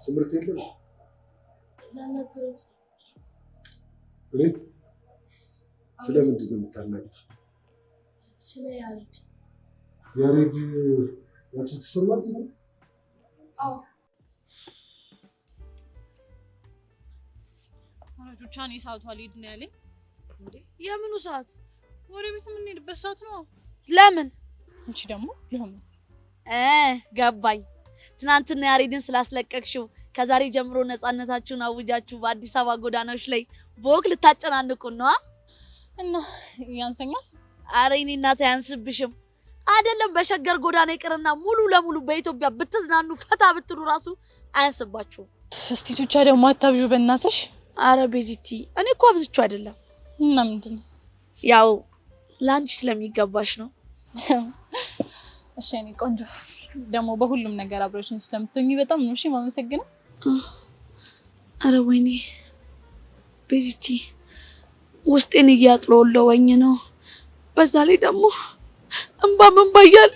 ትምህርት የለም ላናግረው ስለምንድን ነው የምታናግረው? ስለ ያሬድ ያቺ ትሰማት ነው? አዎ ቹቻኔ ሰዓቱ አልሄድ ነው ያለኝ። እንዴ የምኑ ሰዓት? ወደ ቤት የምንሄድበት ሰዓት ነው። ለምን? እንቺ ደግሞ ለምን? ገባኝ። ትናንትና ያሬድን ስላስለቀቅሽው ከዛሬ ጀምሮ ነፃነታችሁን አውጃችሁ በአዲስ አበባ ጎዳናዎች ላይ በወክ ልታጨናንቁን ነው እና ያንሰኛል? አረ እኔ እናቴ አያንስብሽም። አይደለም በሸገር ጎዳና ይቅርና ሙሉ ለሙሉ በኢትዮጵያ ብትዝናኑ ፈታ ብትሉ ራሱ አያንስባችሁም። እስቲ ቹቻ ደግሞ አታብዡ በእናትሽ። አረ ቤዚቲ እኔ እኮ አብዝቼው አይደለም። እና ምንድነው? ያው ላንቺ ስለሚገባሽ ነው። እሺ እኔ ቆንጆ ደግሞ በሁሉም ነገር አብሮሽን ስለምትሆኚ በጣም ነው እሺ ማመሰግነው። አረ ወይኔ ቤዚቲ ውስጤን እያጥለወለወኝ ነው። በዛ ላይ ደግሞ እንባ እያለ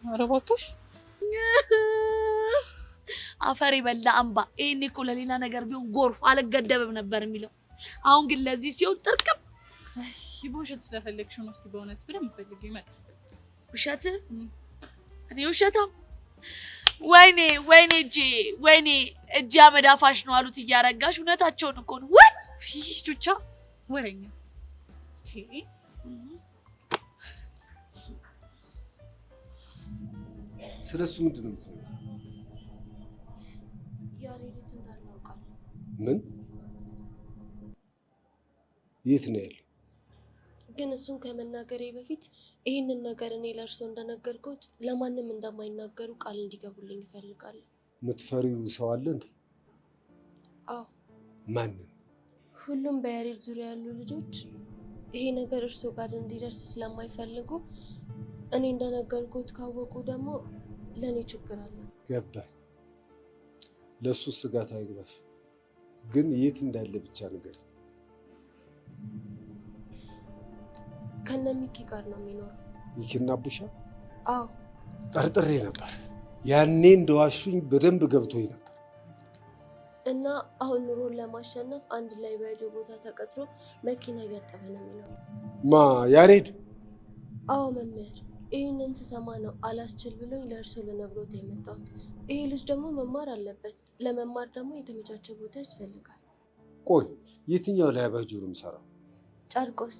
ኧረ እባክሽ አፈር ይበላ እንባ። ይሄኔ እኮ ለሌላ ነገር ቢሆን ጎርፍ አልገደብም ነበር የሚለው። አሁን ግን ለዚህ ሲሆን ጥርቅም። በውሸት ስለፈለግሽው ነው። እስቲ በእውነት በደንብ ፈልጊው ይመጣል። ውሸት? እኔ ውሸታም? ወይኔ እጄ አመዳፋሽ ነው አሉት እያረጋሽ። እውነታቸውን እኮ ነው። ወይ ቹቻ ወሬኛ ስለሱ ምንድን ነው የምትለው? ያሬድ እንዳለ አውቃለሁ። ምን? የት ነው ያለው? ግን እሱን ከመናገሬ በፊት ይህንን ነገር እኔ ለእርሶ እንደነገርኩት ለማንም እንደማይናገሩ ቃል እንዲገቡልኝ እፈልጋለሁ። የምትፈሪው ሰው አለ እንዴ? አዎ። ማንን? ሁሉም በያሬድ ዙሪያ ያሉ ልጆች ይሄ ነገር እርሶ ጋር እንዲደርስ ስለማይፈልጉ እኔ እንደነገርኩት ካወቁ ደግሞ ለኔ ችግር አለ። ገባኝ። ለሱ ስጋት አይግባሽ። ግን የት እንዳለ ብቻ ነገር ከነ ሚኪ ጋር ነው የሚኖረው። ሚኪና ቡሻ? አዎ። ጠርጥሬ ነበር። ያኔ እንደዋሹኝ በደንብ ገብቶኝ ነበር። እና አሁን ኑሮን ለማሸነፍ አንድ ላይ በጆ ቦታ ተቀጥሮ መኪና እያጠበ ነው የሚኖረው። ማ ያሬድ? አዎ መምህር፣ ይህንን ስሰማ ነው አላስችል ብሎኝ ለእርሶ ልነግሮት የመጣሁት። ይሄ ልጅ ደግሞ መማር አለበት። ለመማር ደግሞ የተመቻቸ ቦታ ያስፈልጋል። ቆይ የትኛው ላይ ባጆ ነው የምሰራው? ጨርቆስ።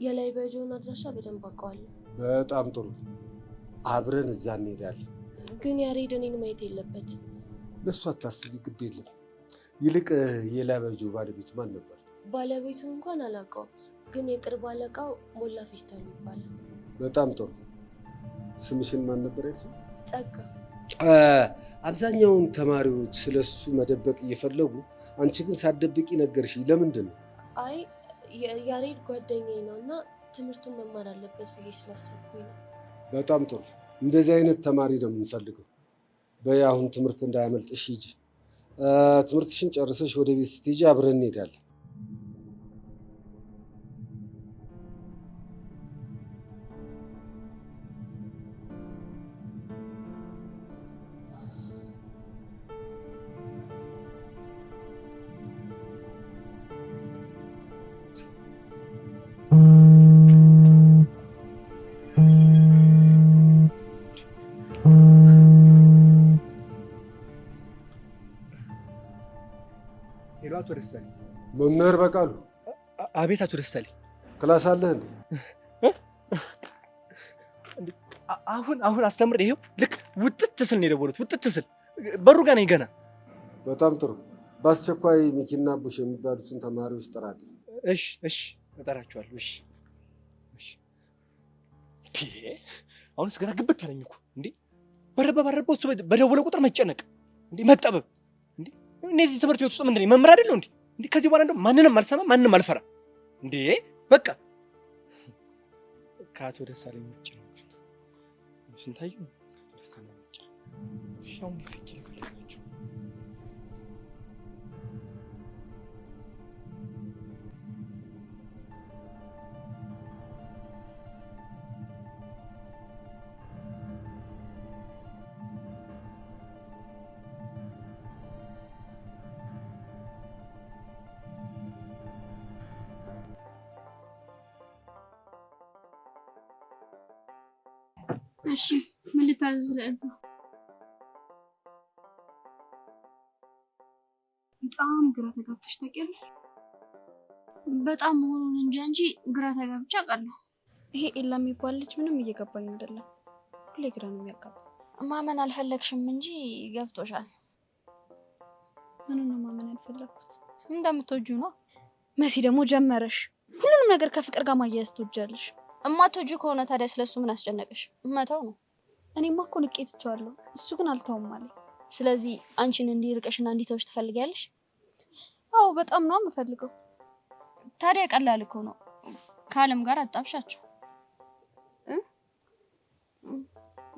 የላይ ባጆን አድራሻ በደንብ አውቀዋለሁ። በጣም ጥሩ፣ አብረን እዛ እንሄዳለን። ግን ያሬድ እኔን ማየት የለበት። ለሱ አታስቢ፣ ግድ የለም። ይልቅ የላባጆ ባለቤት ማን ነበር? ባለቤቱን እንኳን አላውቀውም፣ ግን የቅርብ አለቃው ሞላ ፌስታሉ ይባላል። በጣም ጥሩ። ስምሽን ማን ነበር ያልሽው? ጸጋ። አብዛኛውን ተማሪዎች ስለሱ መደበቅ እየፈለጉ አንቺ ግን ሳትደብቂ ነገርሽ። ለምንድን ነው? አይ ያሬድ ጓደኛዬ ነው እና ትምህርቱን መማር አለበት ብዬ ስላሰብኩኝ ነው። በጣም ጥሩ። እንደዚህ አይነት ተማሪ ነው የምንፈልገው። በይ አሁን ትምህርት እንዳያመልጥሽ ሂጂ። ትምህርትሽን ጨርሰሽ ወደ ቤት ስትሄጂ አብረን እንሄዳለን። አቶ ደሳለኝ። መምህር በቃሉ። አቤት አቶ ደሳለኝ። ክላስ አለህ እንዴ? አሁን አስተምር። ይሄው ልክ ውጥት ስል ነው የደወሉት። ውጥት ስል በሩ ጋር ነኝ ገና። በጣም ጥሩ። በአስቸኳይ ሚኪና ቡሽ የሚባሉትን ተማሪዎች ጥራልኝ። እሺ እጠራቸዋለሁ። እሺ። አሁንስ ገና ግብት አለኝ እኮ እንዴ! በረበ እሱ በደወለ ቁጥር መጨነቅ እንዴ! መጠበብ እንዴ! እነዚህ ትምህርት ቤት ውስጥ ምንድን ነው መምህር አይደለው እንዴ? ከዚህ በኋላ እንደው ማንንም አልሰማ ማንንም አልፈራ እንዴ! በቃ ከአቶ ደሳለኝ ውጭ ነው ስንታየው ከአቶ ደሳለኝ ውጭ ሻው እንዴት ይፈልጋችሁ? እሺ ምን ልታዝዝልህ? በጣም ግራ ተጋብተሽ ታውቂያለሽ? በጣም መሆኑን እንጂ ግራ ተጋብቼ አውቃለሁ። ይሄ ኤላ የሚባል ልጅ ምንም እየገባኝ አይደለም። ሁሌ ግራ ነው የሚያጋባው። ማመን አልፈለግሽም እንጂ ገብቶሻል። ምኑን ነው ማመን ያልፈለግኩት? እንደምትወጂው ነው። መሲ ደግሞ ጀመረሽ። ሁሉንም ነገር ከፍቅር ጋር ማያያዝ ትወጃለሽ። እማትወጂው ከሆነ ታዲያ ስለሱ ምን አስጨነቀሽ? መተው ነው። እኔማ እኮ ንቄ ትቼዋለሁ። እሱ ግን አልተውም አለኝ። ስለዚህ አንቺን እንዲርቅሽና እንዲተውሽ ትፈልጊያለሽ? አዎ በጣም ነው የምፈልገው። ታዲያ ቀላል እኮ ነው። ከአለም ጋር አጣብሻቸው።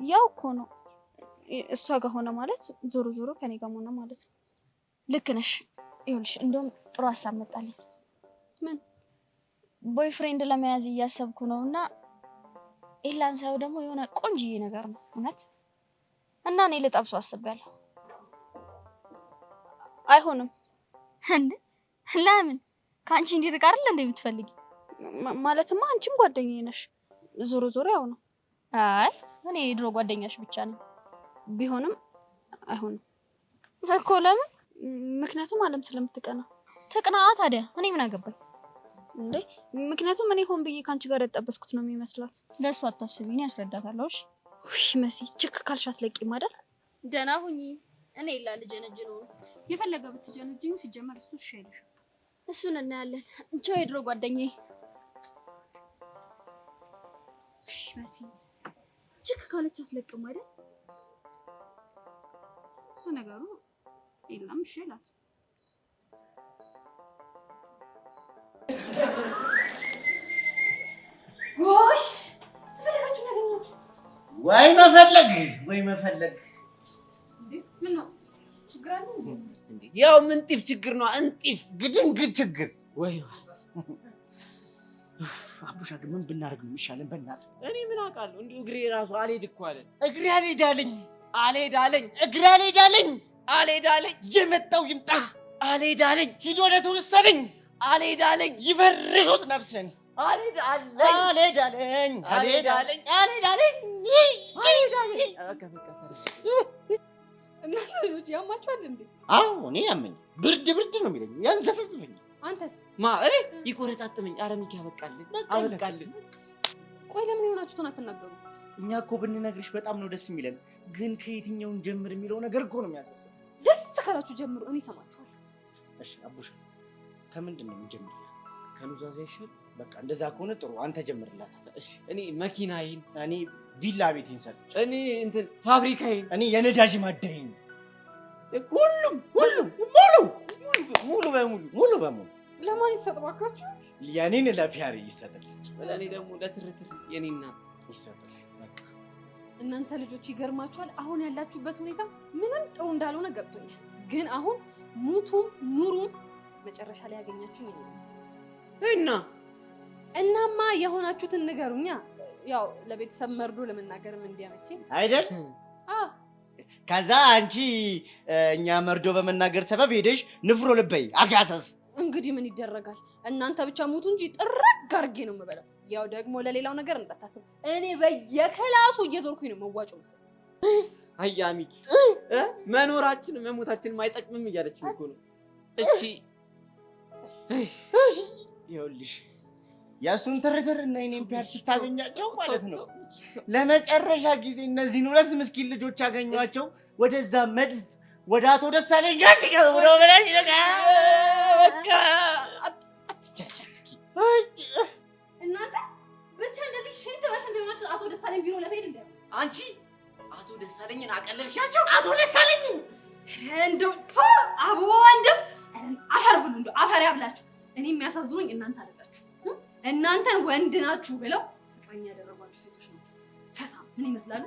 ያው እኮ ነው። እሷ ጋር ሆነ ማለት ዞሮ ዞሮ ከኔ ጋር ሆነ ማለት ነው። ልክ ነሽ። ይኸውልሽ እንደውም ጥሩ ሀሳብ መጣልኝ። ምን? ቦይፍሬንድ ለመያዝ እያሰብኩ ነው እና ኤላን ሳይው ደግሞ የሆነ ቆንጅዬ ነገር ነው እውነት እና እኔ ልጠብሰው አስቤያለሁ። አይሆንም። እንዴ ለምን? ከአንቺ እንዲርቅ አይደል እንዴ የምትፈልጊ? ማለትማ አንቺም ጓደኛዬ ነሽ። ዞሮ ዞሮ ያው ነው። አይ እኔ የድሮ ጓደኛሽ ብቻ ነኝ። ቢሆንም አይሆንም እኮ። ለምን? ምክንያቱም አለም ስለምትቀና። ትቅና ታዲያ እኔ ምን አገባኝ እንዴ? ምክንያቱም እኔ ሆን ብዬ ካንቺ ጋር ያጣበስኩት ነው የሚመስላት። ለእሱ አታስቢ፣ እኔ ያስረዳታለሁ። እሺ ውይ መሲ ችክ ካልሻት ለቂም አይደል? ደህና ሁኚ። እኔ ኤላ ልጀነጅ ነው። የፈለገ ብትጀነጅኝ ሲጀመር እሱ እሺ አይልሽም። እሱን እናያለን። ቻው የድሮ ጓደኛዬ። እሺ መሲ ችክ ካለቻት ለቅም አይደል? ነገሩ ኤላም እሺ ይላት። ጎሽ ስፈልጋችሁ ያገኛችሁ ወይ መፈለግ ምን ነው ችግር አለ እንዴ? ያው ምንጢፍ ችግር ነው። እንጢፍ ግድንግድ ችግር ወይ አቡሻ ግን ምን ብናደርግ ነው የሚሻለን? በእናትህ እኔ ምን አውቃለሁ? እንዲሁ እግሬ ራሱ አልሄድ እኮ አለ። እግሬ አልሄድ አለኝ። እግሬ አልሄድ አለኝ። የመጣው ይምጣ። አልሄድ አለኝ። ሂድ ወደ ተወሰደኝ። አልሄድ አለኝ። ይፈርሹት ነፍስን። አልሄድ አለኝ። እናንተ ልጆች ያማችኋል እንዴ? አዎ እኔ ያመኝ ብርድ ነው የሚለኝ፣ ያንዘፈዝፈኝ። አንተስ? እኔ ይቆረጣጥመኝ። ኧረ ሚኪ አበቃልን። ቆይ ለምን የሆናችሁትን አትናገሩ? እኛ እኮ ብንነግርሽ በጣም ነው ደስ የሚለን፣ ግን ከየትኛውን ጀምር የሚለው ነገር እኮ ነው የሚያሳስብ። ደስ ካላችሁ ጀምሩ፣ እኔ እሰማችኋለሁ። እሺ አቡሻ ከምንድን ነው የምንጀምርላት? ከኑዛዜ ይሻል? በቃ እንደዛ ከሆነ ጥሩ፣ አንተ ጀምርላት። እሺ እኔ መኪናዬን፣ እኔ ቪላ ቤቴን ሰጥቼ፣ እኔ እንትን ፋብሪካዬን፣ እኔ የነዳጅ ማደያዬን፣ ሁሉም ሙሉ በሙሉ ለማን ይሰጥባካችሁ? የኔን ለፒያሬ ይሰጥል፣ ለእኔ ደግሞ ለትርትር የኔ እናት ይሰጥል። በቃ እናንተ ልጆች ይገርማችኋል። አሁን ያላችሁበት ሁኔታ ምንም ጥሩ እንዳልሆነ ገብቶኛል። ግን አሁን ሙቱም ኑሩም መጨረሻ ላይ ያገኛችሁኝ እናማ የሆናችሁትን ንገሩኛ። ያው ለቤተሰብ መርዶ ለመናገርም እንዲያመችኝ አይደል? ከዛ አንቺ እኛ መርዶ በመናገር ሰበብ ሄደሽ ንፍሮ ልበይ አጋሰስ። እንግዲህ ምን ይደረጋል? እናንተ ብቻ ሞቱ እንጂ ጥርግ አድርጌ ነው የምበላው። ያው ደግሞ ለሌላው ነገር እንዳታስብ፣ እኔ በየክላሱ እየዞርኩኝ ነው መዋጮ መስበስብ። አያ ሚኪ መኖራችን መሞታችን አይጠቅምም እያለች እኮ ነው እቺ። ይኸውልሽ የእሱን ትርትር እና የኔን ፒያር ስታገኛቸው ማለት ነው ለመጨረሻ ጊዜ እነዚህን ሁለት ምስኪን ልጆች ያገኟቸው ወደዛ መድፍ ወደ አቶ ደሳለኝ ጋር ሲገቡ ነው ብለሽ በቃ አትቻቻል እስኪ። እናንተ ብቻ እንደዚህ ሽንት በሽንት የሆናችሁ አቶ ደሳለኝ ቢሮ ለመሄድ እንደ አንቺ አቶ ደሳለኝን አቀለልሻቸው። አቶ ደሳለኝ እንደው አቦ እንደው አፈር ብሉ፣ እንደው አፈር ያብላችሁ። እኔ የሚያሳዝኑኝ እናንተ አይደላችሁ። እናንተን ወንድ ናችሁ ብለው ፍቅረኛ ያደረጓችሁ ሴቶች ነው። ፈሳ ምን ይመስላሉ?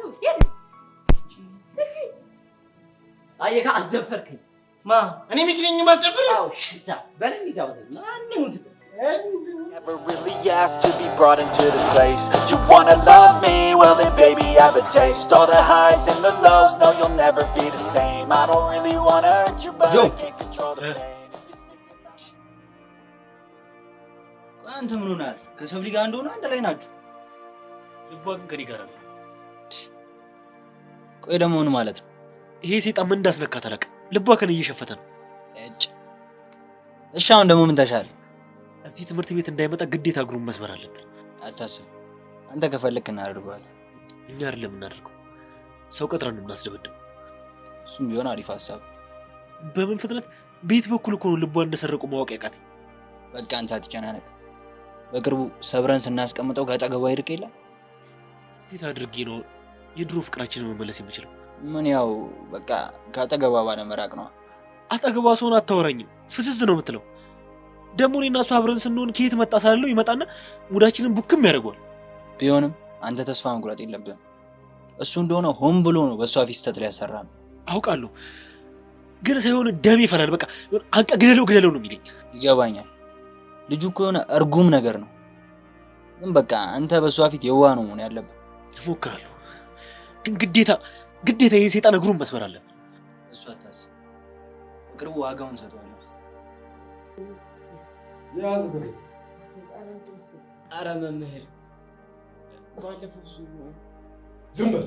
አየካ አስደፈርከኝ። ማ እኔ ሚኪ ነኝ ማስደፈር? አዎ ሽታ በለኝ ታውተና አንሙት Never really asked to be brought into this place. You wanna love me? Well then baby I have a taste. All the highs and the lows, no you'll never be the same. I don't really wanna hurt you but I can't control the pain. አንተ ምን ሆናል? ከሰብሊ ጋር እንደሆነ አንድ ላይ ናችሁ። ልቧ ግን ከኔ ጋር አይደለም። ቆይ ደግሞ ምን ማለት ነው? ይሄ ሰይጣን ምን እንዳስነካት አላውቅም። ልቧ ከነ እየሸፈተ ነው። እሺ አሁን ደግሞ ምን ተሻለ? እዚህ ትምህርት ቤት እንዳይመጣ ግዴታ እግሩን መስበር አለብን። አታስብ፣ አንተ ከፈለክ እናደርገዋለን። እኛ አይደለም እናደርገው፣ ሰው ቀጥረን ነው እናስደበድበው። እሱም ቢሆን አሪፍ ሀሳብ። በምን ፍጥነት ቤት በኩል እኮ ነው ልቧን እንደሰረቁ ማወቅ ያቃተኝ። በቃ አንተ አትጨናነቅ። በቅርቡ ሰብረን ስናስቀምጠው ከአጠገቧ ይርቅ የለም። እንዴት አድርጌ ነው የድሮ ፍቅራችንን መመለስ የምችለው? ምን ያው በቃ ከአጠገቧ ባለመራቅ ነው። አጠገቧ ሰውን አታወራኝም፣ ፍስስ ነው የምትለው። ደግሞ እኔና እሱ አብረን ስንሆን ከየት መጣ ሳለው ይመጣና ሙዳችንን ቡክም ያደርገዋል። ቢሆንም አንተ ተስፋ መቁረጥ የለብህም። እሱ እንደሆነ ሆን ብሎ ነው በእሷ ፊት ስተት ሊያሰራ ነው። አውቃለሁ፣ ግን ሳይሆን ደሜ ይፈላል። በቃ አንቀ ግደለው ነው የሚለኝ። ይገባኛል። ልጁ እኮ የሆነ እርጉም ነገር ነው። ግን በቃ አንተ በእሷ ፊት የዋህ ነው መሆን ያለብህ። እሞክራለሁ፣ ግን ግዴታ ይሄ ሰይጣን እግሩን መስበር አለብን። እሱ አታስብ፣ በቅርቡ ዋጋውን ሰጥቷል። ያዝ ብለ ኧረ መምህር ባለፈው እሱ ዝም በል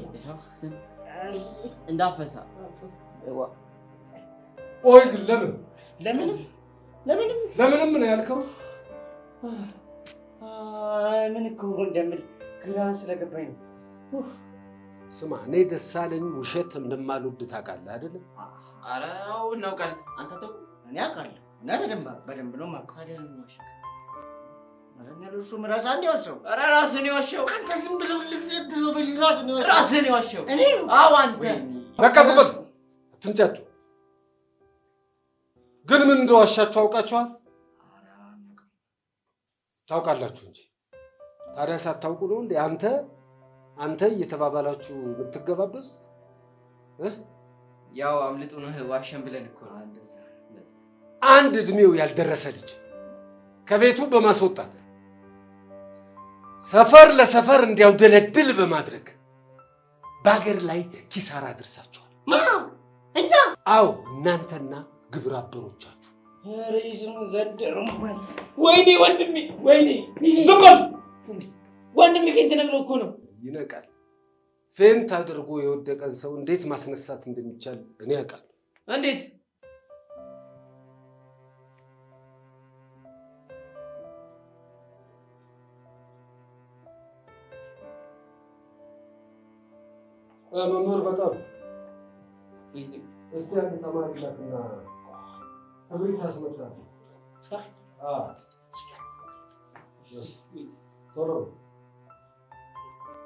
እንዳፈሳ። ቆይ ግን ለምንም ነው ያልከው? ምን እኮ እንደምል ግራ ስለገባኝ ነው። ስማ፣ እኔ ደሳለኝ ውሸት እንደማልወድ ታውቃለህ አይደለም? ኧረ አዎ እናውቃለን። አንተ ተው። እኔ አውቃለሁ እና በደንብ ነው የማውቀው። አይደለም ነው አሽከ እሱ ራስህ አንዴ ዋሸው። ኧረ ራስህን የዋሸው አንተ። ዝም ብለው ልትዘድሮ በል ራስህን የዋሸው እኔ? አዎ አንተ። በቃ ዝም በል አትንጫጩ። ግን ምን እንደዋሻችሁ አውቃችኋል? ታውቃላችሁ እንጂ ታዲያ ሳታውቁ ነው እንዴ አንተ እየተባባላችሁ የምትገባበዙት? ያው አምልጡን ዋሸን ብለን እኮ ነው። አንድ እድሜው ያልደረሰ ልጅ ከቤቱ በማስወጣት ሰፈር ለሰፈር እንዲያውደለድል በማድረግ በአገር ላይ ኪሳራ አድርሳችኋል። እኛ? አዎ እናንተና ግብረ አበሮቻችሁ። ሬዝም ዘንድሮ ወይኔ ወንድሜ፣ ወይኔ ዝም በል ወንድሜ። ፌንት ነግሮ እኮ ነው። ይነቃል። ፌንት አድርጎ የወደቀን ሰው እንዴት ማስነሳት እንደሚቻል እኔ አውቃለሁ። እንዴት? መምህር በቃሉ እስቲ አንድ ተማሪ ላክና ክብሪት አስመጣ። ቶሎ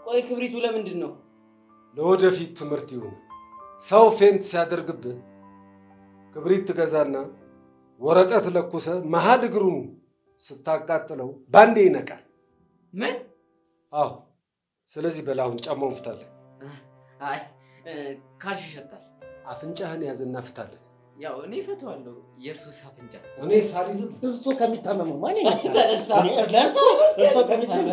ቆይ ክብሪቱ ለምንድን ነው? ለወደፊት ትምህርት ይሁን። ሰው ፌንት ሲያደርግብህ ክብሪት ትገዛና ወረቀት ለኩሰ መሀል እግሩን ስታቃጥለው ባንዴ ይነቃል። ምን? አዎ። ስለዚህ በላሁን ጫማውን ፍታለት። አይ ካልሽ ይሸጣል። አፍንጫህን ያዝና ፍታለት። ያው እኔ ፈተዋለሁ። የእርሶ አፍንጫ እኔ ሳልይዝም እርሶ ከሚታመሙ ማን ይነሳል? እርሶ ከሚታመሙ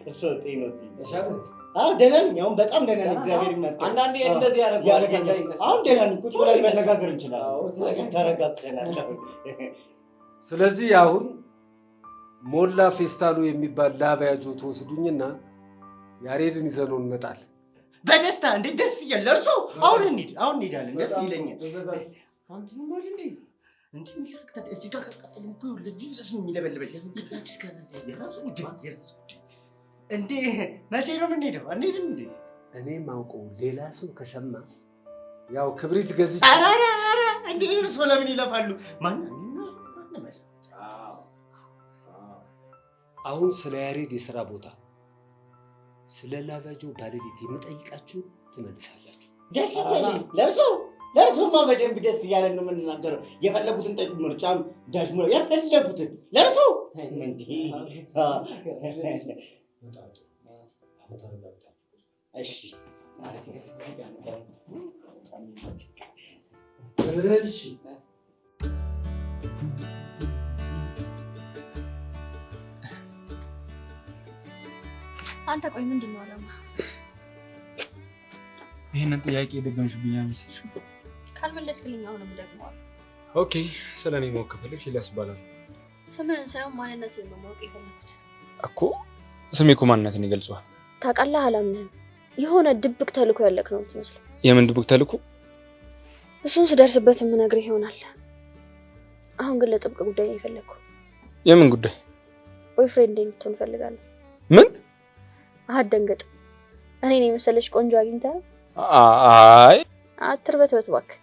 እርሶ ጤኖት ይሻላል። አዎ ደህና ነኝ። አሁን በጣም ደህና ነኝ፣ እግዚአብሔር ይመስገን። አንዳንዴ እንደዚህ ያደርጋል። አሁን ደህና ነኝ። ቁጭ ብለን መነጋገር እንችላለን። ተረጋግተናል። ስለዚህ አሁን ሞላ ፌስታሉ የሚባል ላቫያጆ ተወስዱኝና ያሬድን ይዘነው እንመጣለን። በደስታ እንዴ! ደስ ይላል። እርሶ አሁን እንሄዳለን። ደስ ይለኛል። አንተ ምን ማለት እንዴ? እንዴ ሚላክታ እዚህ ጋር ቀጥሎ እኮ ለዚህ ድረስ ነው የሚለበልበል። ለዛች እስከ የራሱ እንዴ መቼ ነው የምንሄደው? አንሄድም እንዴ? እኔ ማውቀው ሌላ ሰው ከሰማ ያው ክብሪት ገዝቼ። ኧረ እንዴ እርሶ ለምን ይለፋሉ? አሁን ስለ ያሬድ የሥራ ቦታ ስለ ላቫጆ ባለቤት የምጠይቃችሁ ትመልሳላችሁ። ደስ ይላል። ለእርሶማ በደንብ ደስ እያለን ነው የምንናገረው። የፈለጉትን ጠይቁ። ምርጫም ዳሽሞ የፈለጉትን ለእርሶ እሺ። አንተ ቆይ ምንድን ነው አላማ? ይሄንን ጥያቄ ደገምሽብኝ አምስልሽ። ካልመለስክልኝ አሁንም ደግመዋል። ኦኬ፣ ስለኔ ማወቅ ከፈለግሽ ኢልያስ እባላለሁ። ስምህን ሳይሆን ማንነትህን ነው ማወቅ የፈለኩት እኮ። ስሜ እኮ ማንነትን ይገልጸዋል። ታውቃለህ፣ አላምንህም። የሆነ ድብቅ ተልኮ ያለክ ነው የምትመስለው። የምን ድብቅ ተልኮ? እሱን ስደርስበት የምነግርህ ይሆናል። አሁን ግን ለጥብቅ ጉዳይ ነው የፈለግኩ። የምን ጉዳይ? ቦይፍሬንድ እንድትሆን እፈልጋለሁ። ምን? አትደንግጥ። እኔን የመሰለች ቆንጆ አግኝተህ? አይ አትርበትበት እባክህ።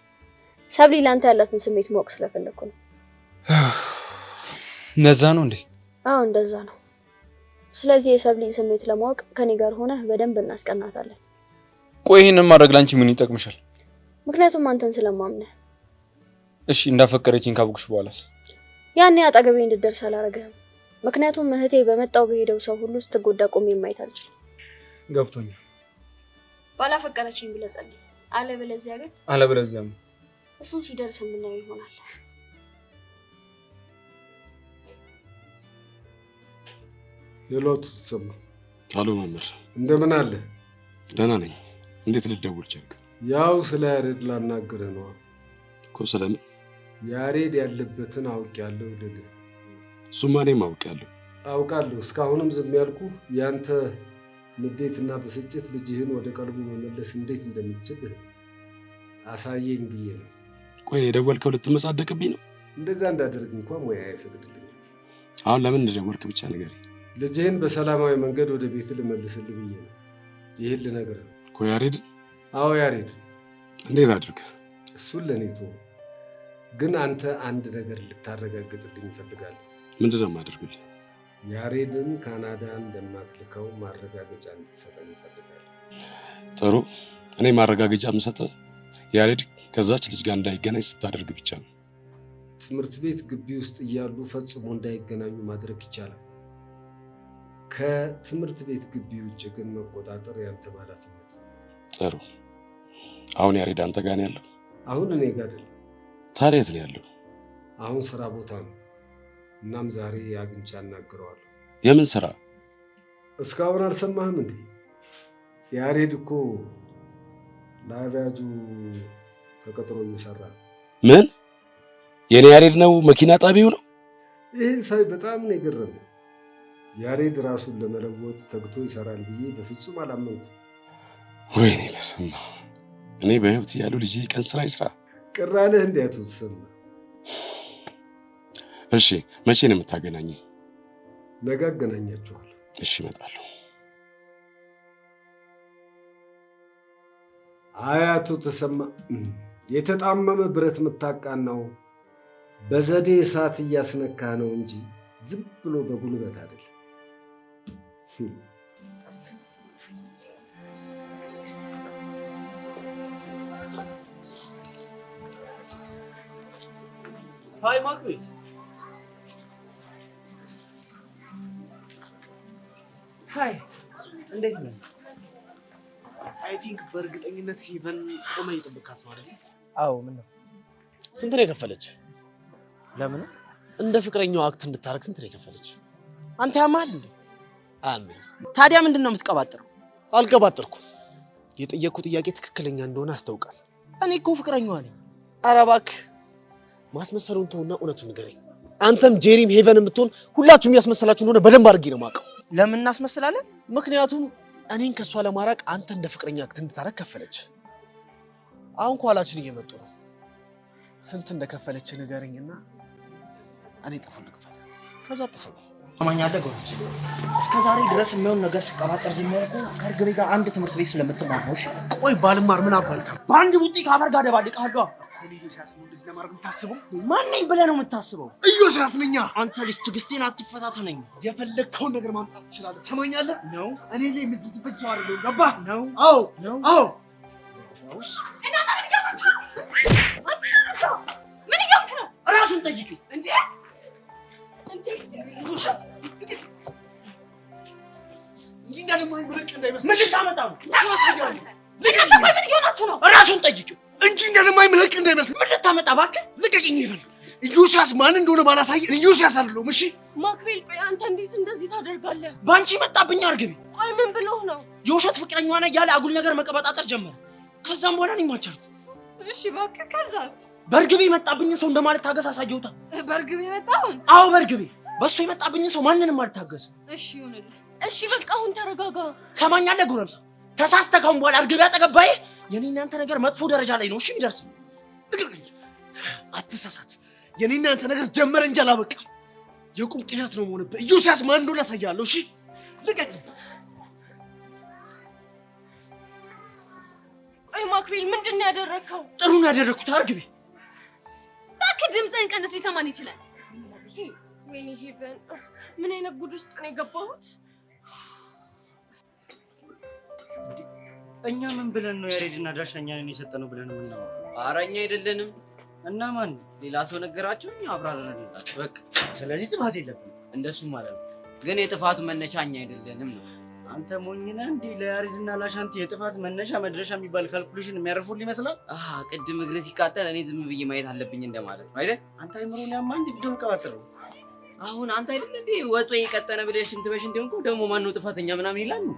ሰብሊ ላንተ ያላትን ስሜት ማወቅ ስለፈለግኩ ነው። እንደዛ ነው እንዴ? አዎ እንደዛ ነው። ስለዚህ የሰብሊን ስሜት ለማወቅ ከኔ ጋር ሆነህ በደንብ እናስቀናታለን። ቆይ ይሄንን ማድረግ ላንቺ ምን ይጠቅምሻል? ምክንያቱም አንተን ስለማምነህ። እሺ እንዳፈቀረችኝ ካወቅሽ በኋላስ? ያኔ አጠገቤ እንድትደርስ አላረገህም። ምክንያቱም እህቴ በመጣው በሄደው ሰው ሁሉ ስትጎዳ ቆሜ ማየት አልችልም። ገብቶኛል። ባላፈቀረችኝ ብለህ ጸልይ። አለበለዚያ እሱን ሲደርስ የምናየው ይሆናል። ሌሎት ሰማ። አሎ መምህር፣ እንደምን አለ? ደህና ነኝ። እንዴት ልደውል ቻልክ? ያው ስለ ያሬድ ላናግርህ ነው እኮ። ስለምን? ያሬድ ያለበትን አውቄያለሁ ልልህ። እሱማ እኔም አውቃለሁ። እስካሁንም ዝም ያልኩ ያንተ ንዴትና ብስጭት ልጅህን ወደ ቀልቡ መመለስ እንዴት እንደምትችል አሳየኝ ብዬ ነው። ቆይ የደወልከው ልትመጻደቅብኝ ነው? እንደዛ እንዳደርግ እንኳን ሙያ አይፈቅድልኝም። አሁን ለምን እንደደወልክ ብቻ ንገረኝ። ልጅህን በሰላማዊ መንገድ ወደ ቤት ልመልስልህ ብዬ ነው። ይህን ልነግርህ ነው እኮ። ያሬድ? አዎ ያሬድ። እንዴት አድርግ? እሱን ለእኔ ተወው። ግን አንተ አንድ ነገር ልታረጋግጥልኝ እፈልጋለሁ። ምንድን ነው የማደርግልህ? ያሬድን ካናዳ እንደማትልከው ማረጋገጫ እንድትሰጠኝ እፈልጋለሁ። ጥሩ። እኔ ማረጋገጫ የምሰጠህ ያሬድ ከዛች ልጅ ጋር እንዳይገናኝ ስታደርግ ብቻ ነው። ትምህርት ቤት ግቢ ውስጥ እያሉ ፈጽሞ እንዳይገናኙ ማድረግ ይቻላል። ከትምህርት ቤት ግቢ ውጭ ግን መቆጣጠር ያንተ ኃላፊነት ነው። ጥሩ። አሁን ያሬድ አንተ ጋር ነው ያለው? አሁን እኔ ጋር አይደለም። ታዲያ የት ነው ያለው? አሁን ስራ ቦታ ነው። እናም ዛሬ አግኝቼ አናግረዋለሁ። የምን ስራ? እስካሁን አልሰማህም እንዴ? ያሬድ እኮ ለአብያጁ ተቀጥሮ እየሰራ ነው። ምን? የኔ ያሬድ ነው? መኪና ጣቢው ነው? ይህን ሳይ በጣም ነው የገረመኝ። ያሬድ ራሱን ለመለወጥ ተግቶ ይሰራል ብዬ በፍጹም አላመንኩም። ወይኔ ተሰማ፣ እኔ በህይወት ያለው ልጅ ቀን ስራ ይስራ። ቅር አለህ እንዴ አቶ ተሰማ? እሺ መቼ ነው የምታገናኘኝ? ነገ አገናኛችኋለሁ። እሺ እመጣለሁ። አይ አቶ ተሰማ፣ የተጣመመ ብረት የምታቃናው በዘዴ እሳት እያስነካ ነው እንጂ ዝም ብሎ በጉልበት አይደለም። ሃይ ማክቤት። ሃይ እንዴት ነህ? አይ ቲንክ በእርግጠኝነት ሄቨን ቆመ እየጠበካት ማለት ነው። አዎ ምን ነው? ስንት ነው የከፈለች? ለምን? እንደ ፍቅረኛው አክት እንድታረግ ስንት ነው የከፈለች? አንተ ያማል እንዴ? አሜን። ታዲያ ምንድን ነው የምትቀባጥረው? አልቀባጥርኩም። የጠየቅኩት ጥያቄ ትክክለኛ እንደሆነ አስታውቃል። እኔ እኮ ፍቅረኛዋ ነኝ። ኧረ እባክህ ማስመሰሉን ተውና እውነቱን ንገረኝ። አንተም ጄሪም ሄቨን የምትሆን ሁላችሁም ያስመሰላችሁ እንደሆነ በደንብ አድርጌ ነው የማውቀው። ለምን እናስመስላለን? ምክንያቱም እኔን ከእሷ ለማራቅ አንተ እንደ ፍቅረኛ አክት እንድታረግ ከፈለች። አሁን ከኋላችን እየመጡ ነው። ስንት እንደከፈለች ንገረኝና እኔ ጥፉን ልክፈል። ከዛ ጥፉን አማኛለህ ጎች። እስከ ዛሬ ድረስ የሚሆን ነገር ስቀባጠር ዝም ያልኩ ከእርግቤ ጋር አንድ ትምህርት ቤት ስለምትማር ነው። ቆይ ባልማር ምን አባልታ? በአንድ ቡጢ ከአፈር ጋር ደባልቀሃለሁ። ኢዮስያስ ነው እንደዚህ ለማድረግ የምታስበው? ማን ነኝ ብለህ ነው የምታስበው? ኢዮስያስ ነኝ። አንተ ልጅ ትዕግስቴን አትፈታተነኝ። የፈለግከውን ነገር ማምጣት ትችላለህ። ትሰማኛለህ? ነው እኔ ላይ የምትዝበት ሰው አይደለሁም። ገባህ? ነው። አዎ ነው። አዎ። ምን እያልክ ነው? ራሱን ጠይቂው እንዴ! እንዲህ እንደማይመረቅ እንዳይመስል። ምን ልታመጣ ነው? ምን እየሆናችሁ ነው? ራሱን ጠይቂው እንጂ እንደማይመረቅ እንዳይመስል። ምን ልታመጣ? እባክህ ልቀቂኝ። ይበል ኢዮስያስ ማን እንደሆነ ባላሳይ ኢዮስያስ አይደለሁም። እሺ ማክቤል፣ ቆይ አንተ እንዴት እንደዚህ ታደርጋለህ? ባንቺ መጣብኝ አርግቢ። ቆይ ምን ብለው ነው? የውሸት ፍቅረኛዋ ነኝ ያለ አጉል ነገር መቀበጣጠር ጀመረ። ከዛም በኋላ እኔም አልቻልኩም። እሺ እባክህ፣ ከዛስ? በእርግቤ የመጣብኝ ሰው እንደማለት ታገስ አሳየውታ። በእርግቤ የመጣውን? አዎ በእርግቤ። በሱ የመጣብኝ ሰው ማንንም አልታገስም። እሺ ይሁንልህ። እሺ በቃ አሁን ተረጋጋ። ሰማኛለህ ጎረምሳ? ተሳስተከውን በኋላ እርግብ ያጠገባይ የኔ እናንተ ነገር መጥፎ ደረጃ ላይ ነው እሺ የሚደርሰው። አትሳሳት። የኔ እናንተ ነገር ጀመረ እንጂ አላበቃም። የቁም ቅዠት ነው የሆነብህ። ኢዮስያስ ማን እንደሆነ አሳያለሁ። እሺ ልቀቅ። ቆይ ማክቤል ምንድን ነው ያደረከው? ጥሩ ነው ያደረኩት እርግቤ። እባክህ ድምፅህን ቀንስ፣ ሊሰማን ይችላል። ወይኔ ሄቨን፣ ምን አይነት ጉድ ውስጥ ነው የገባሁት? እኛ ምን ብለን ነው ያሬድና ዳሻኛን የሰጠነው ብለን ነው? ኧረ እኛ አይደለንም። እና ማን? ሌላ ሰው ነገራቸው፣ እኛ አብራራንላቸው በቃ። ስለዚህ ጥፋት የለብንም እንደሱ ማለት ነው። ግን የጥፋቱ መነሻ እኛ አይደለንም ነው። አንተ ሞኝ ነህ እንዴ? ለያሬድና ላሻንቲ የጥፋት መነሻ መድረሻ የሚባል ካልኩሌሽን የሚያርፉልህ ይመስላል? ቅድም እግር ሲቃጠል እኔ ዝም ብዬ ማየት አለብኝ እንደማለት ነው አይደል? አንተ አይምሮን ያማ እንዴ ቢደው ቀባጥረው። አሁን አንተ አይደል እንዴ ወጦ የቀጠነ ብለሽ እንት በሽንት ሆንኩ ደግሞ ማን ነው ጥፋተኛ ምናምን ይላል ነው?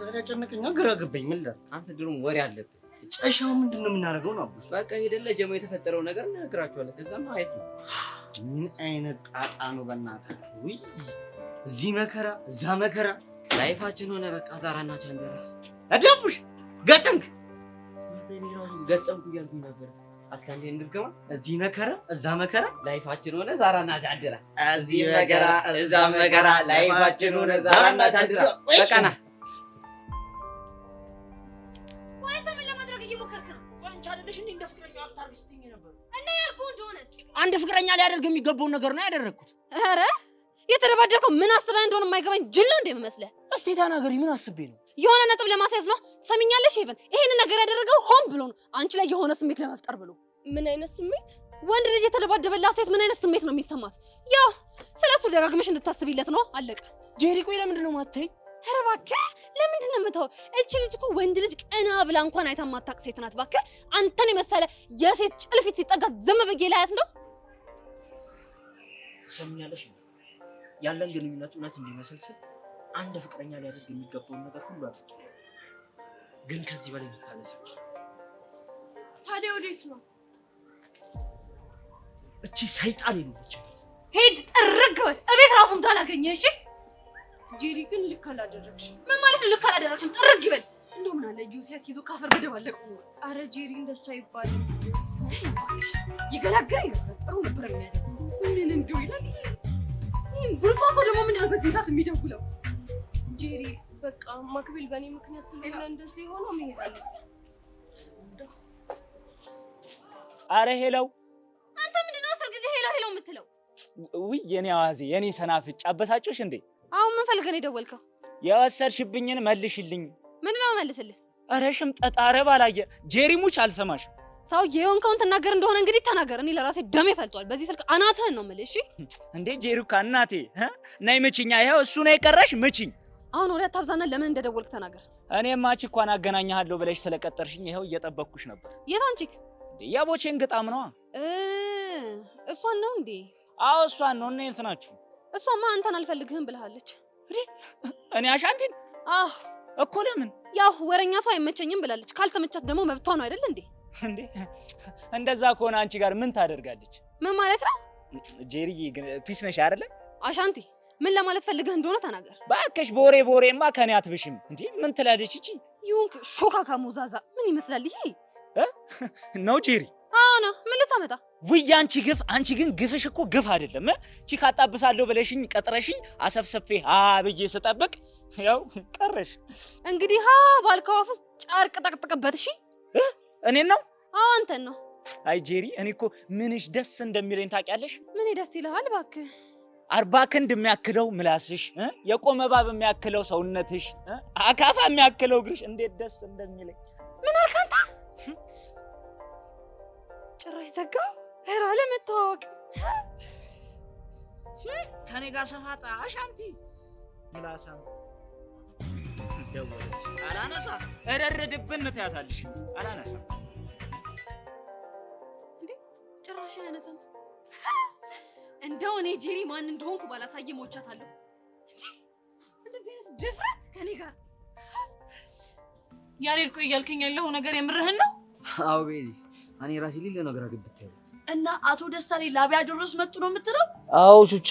ታዲያ ጨነቀኛ፣ ግራ ገባኝ። ምን ላድርግ? አንተ ድሮም ወሬ አለብህ። ጨሻው ምንድነው የምናደርገው ነው? አቡሽ በቃ ሄደለ ጀሞ የተፈጠረው ነገር እናግራቸዋለን። ከዛም ማየት ነው። ምን አይነት ጣጣ ነው በእናታችሁ? ውይ እዚህ መከራ እዛ መከራ ላይፋችን ሆነ በቃ ዛራና ቻንደራ። አዳቡሽ ገጠምክ ገጠምኩ እያልኩኝ ነበር። አስካንዴ እንድርገማ እዚህ መከራ እዛ መከራ ላይፋችን ሆነ ዛራና ቻንደራ። እዚህ መከራ እዛ መከራ ላይፋችን ሆነ ዛራና ቻንደራ። በቃ ና አንድ ፍቅረኛ ሊያደርግ የሚገባውን ነገር ነው ያደረኩት። ኧረ የተደባደብከው ምን አስበህ እንደሆነ የማይገባኝ ጅል ነው እንደ የምመስልህ። እስቲ ተናገሪ፣ ምን አስቤ ነው? የሆነ ነጥብ ለማስያዝ ነው። ሰሚኛለሽ ሄቨን፣ ይሄን ነገር ያደረገው ሆን ብሎ ነው፣ አንቺ ላይ የሆነ ስሜት ለመፍጠር ብሎ። ምን አይነት ስሜት? ወንድ ልጅ የተደባደበላት ሴት ምን አይነት ስሜት ነው የሚሰማት? ያው ስለሱ ደጋግመሽ እንድታስቢለት ነው፣ አለቀ። ጄሪ ቆይ ለምንድን ነው የማትይኝ? ኧረ እባክህ ለምንድን ነው የምተው? እቺ ልጅ እኮ ወንድ ልጅ ቀና ብላ እንኳን አይታ የማታውቅ ሴት ናት። እባክህ አንተን የመሰለ የሴት ጭልፊት ሲጠጋ ዝም ብዬ ላያት ነው? ሰሚኛለሽ? ያለን ግንኙነት እውነት እንዲመስል ስል አንድ ፍቅረኛ ሊያደርግ የሚገባውን ነገር ሁሉ አድርጌ፣ ግን ከዚህ በላይ መታገሳች። ታዲያ ወዴት ነው? እቺ ሰይጣን የለች። ሄድ ጥርግ በል እቤት ራሱ እንዳላገኘህ። እሺ ጄሪ ግን ልክ አላደረግሽም። ምን ማለት ነው ልክ አላደረግሽም? ጥርግ ይበል። እንደው ምን አለ ጁሲያስ ይዞ ካፈር በደባለቀው ነው። አረ ጄሪ እንደሱ አይባልም። ይገላግለኝ ነበር፣ ጥሩ ነበር የሚያደርገው። ምን እንደው ይላል ጉልፋቶ ደግሞ ምን ያህል በዚህ ሰዓት የሚደውለው? ጄሪ በቃ ማክቤል በእኔ ምክንያት ስለሆነ እንደዚህ ሆኖ መሄድ አለብኝ። አረ ሄለው፣ አንተ ምንድነው አስር ጊዜ ሄለው ሄለው የምትለው? ውይ የኔ አዋዜ የኔ ሰናፍጭ አበሳጮሽ እንዴ? አሁን ምን ፈልገህ ነው የደወልከው? የወሰድሽብኝን መልሽልኝ። ምንድነው መልስልህ? አረ ሽምጠጣ፣ አረ ባላየ ጄሪ ሙች አልሰማሽም። ሰው የሆንከውን ትናገር እንደሆነ እንግዲህ ተናገር። እኔ ለራሴ ደሜ ፈልቷል። በዚህ ስልክ አናትህን ነው የምልህ። እሺ እንዴ ጄሪካ እናቴ ነይ ምችኛ። ይኸው እሱ ነው የቀረሽ፣ ምችኝ። አሁን ወሬ አታብዛና ለምን እንደደወልክ ተናገር። እኔማ ቺኳን አገናኛለሁ ብለሽ ስለቀጠርሽኝ ይኸው እየጠበቅኩሽ ነበር። የታን ቺክ? የቦቼን ግጣም ነዋ። እሷን ነው እንዴ? አዎ እሷን ነው። እኔ እንት ናችሁ። እሷማ አንተን አልፈልግህም ብለሃለች። እኔ አሻንቲን? አህ እኮ ለምን? ያው ወረኛ ሰው አይመቸኝም ብላለች። ካልተመቻት ደግሞ መብቷ ነው አይደል እንዴ? እንዴ እንደዛ ከሆነ አንቺ ጋር ምን ታደርጋለች? ምን ማለት ነው? ጄሪዬ ግን ፒስ ነሽ አይደለ? አሻንቲ ምን ለማለት ፈልገህ እንደሆነ ተናገር። ባከሽ በወሬማ ከኔ አትብሽም። እንዴ ምን ትላለች እቺ? ይሁን ሾካካ ሞዛዛ ምን ይመስላል ይሄ? ነው ጄሪ? አዎ ነው። ምን ልታመጣ? ውይ አንቺ ግፍ! አንቺ ግን ግፍሽ እኮ ግፍ አይደለም። እቺ ካጣብሳለሁ ብለሽኝ ቀጥረሽኝ አሰፍሰፌ ብዬ ስጠብቅ ያው ቀረሽ። እንግዲህ ባልከው አፍ ውስጥ ጨርቅ ጠቅጥቀበት። እሺ እኔን ነው? አዎ አንተን ነው። አይ ጄሪ እኔ እኮ ምንሽ ደስ እንደሚለኝ ታውቂያለሽ? ምን ደስ ይልሃል እባክህ? 40 ክንድ የሚያክለው ምላስሽ፣ የቆመ እባብ የሚያክለው ሰውነትሽ፣ አካፋ የሚያክለው እግርሽ እንዴት ደስ እንደሚለኝ። ምን አልክ አንተ? ጭራሽ ዘጋው። ኧረ ለመተዋወቅ ከኔ ጋር ሰፋጣ አሻንቲ ምላሳ ደወለች። አላነሳ እረርድብን ትያታለሽ። አላነሳ እንዴ ጭራሽ አያነሳም። እንደው እኔ ጄሪ ማን እንደሆንኩ ባላሳየ ሞቻታለሁ። እንደዚህ አይነት ድፍረት ከኔ ጋር ያሬድ ቆይ እያልከኝ ያለው ነገር የምርህን ነው? አዎ ቤዚ እኔ ራሴ ሊለ ነገር አግብቻለሁ። እና አቶ ደሳሌ ላቢያ ድረስ መጡ ነው የምትለው? አዎ ቹቻ።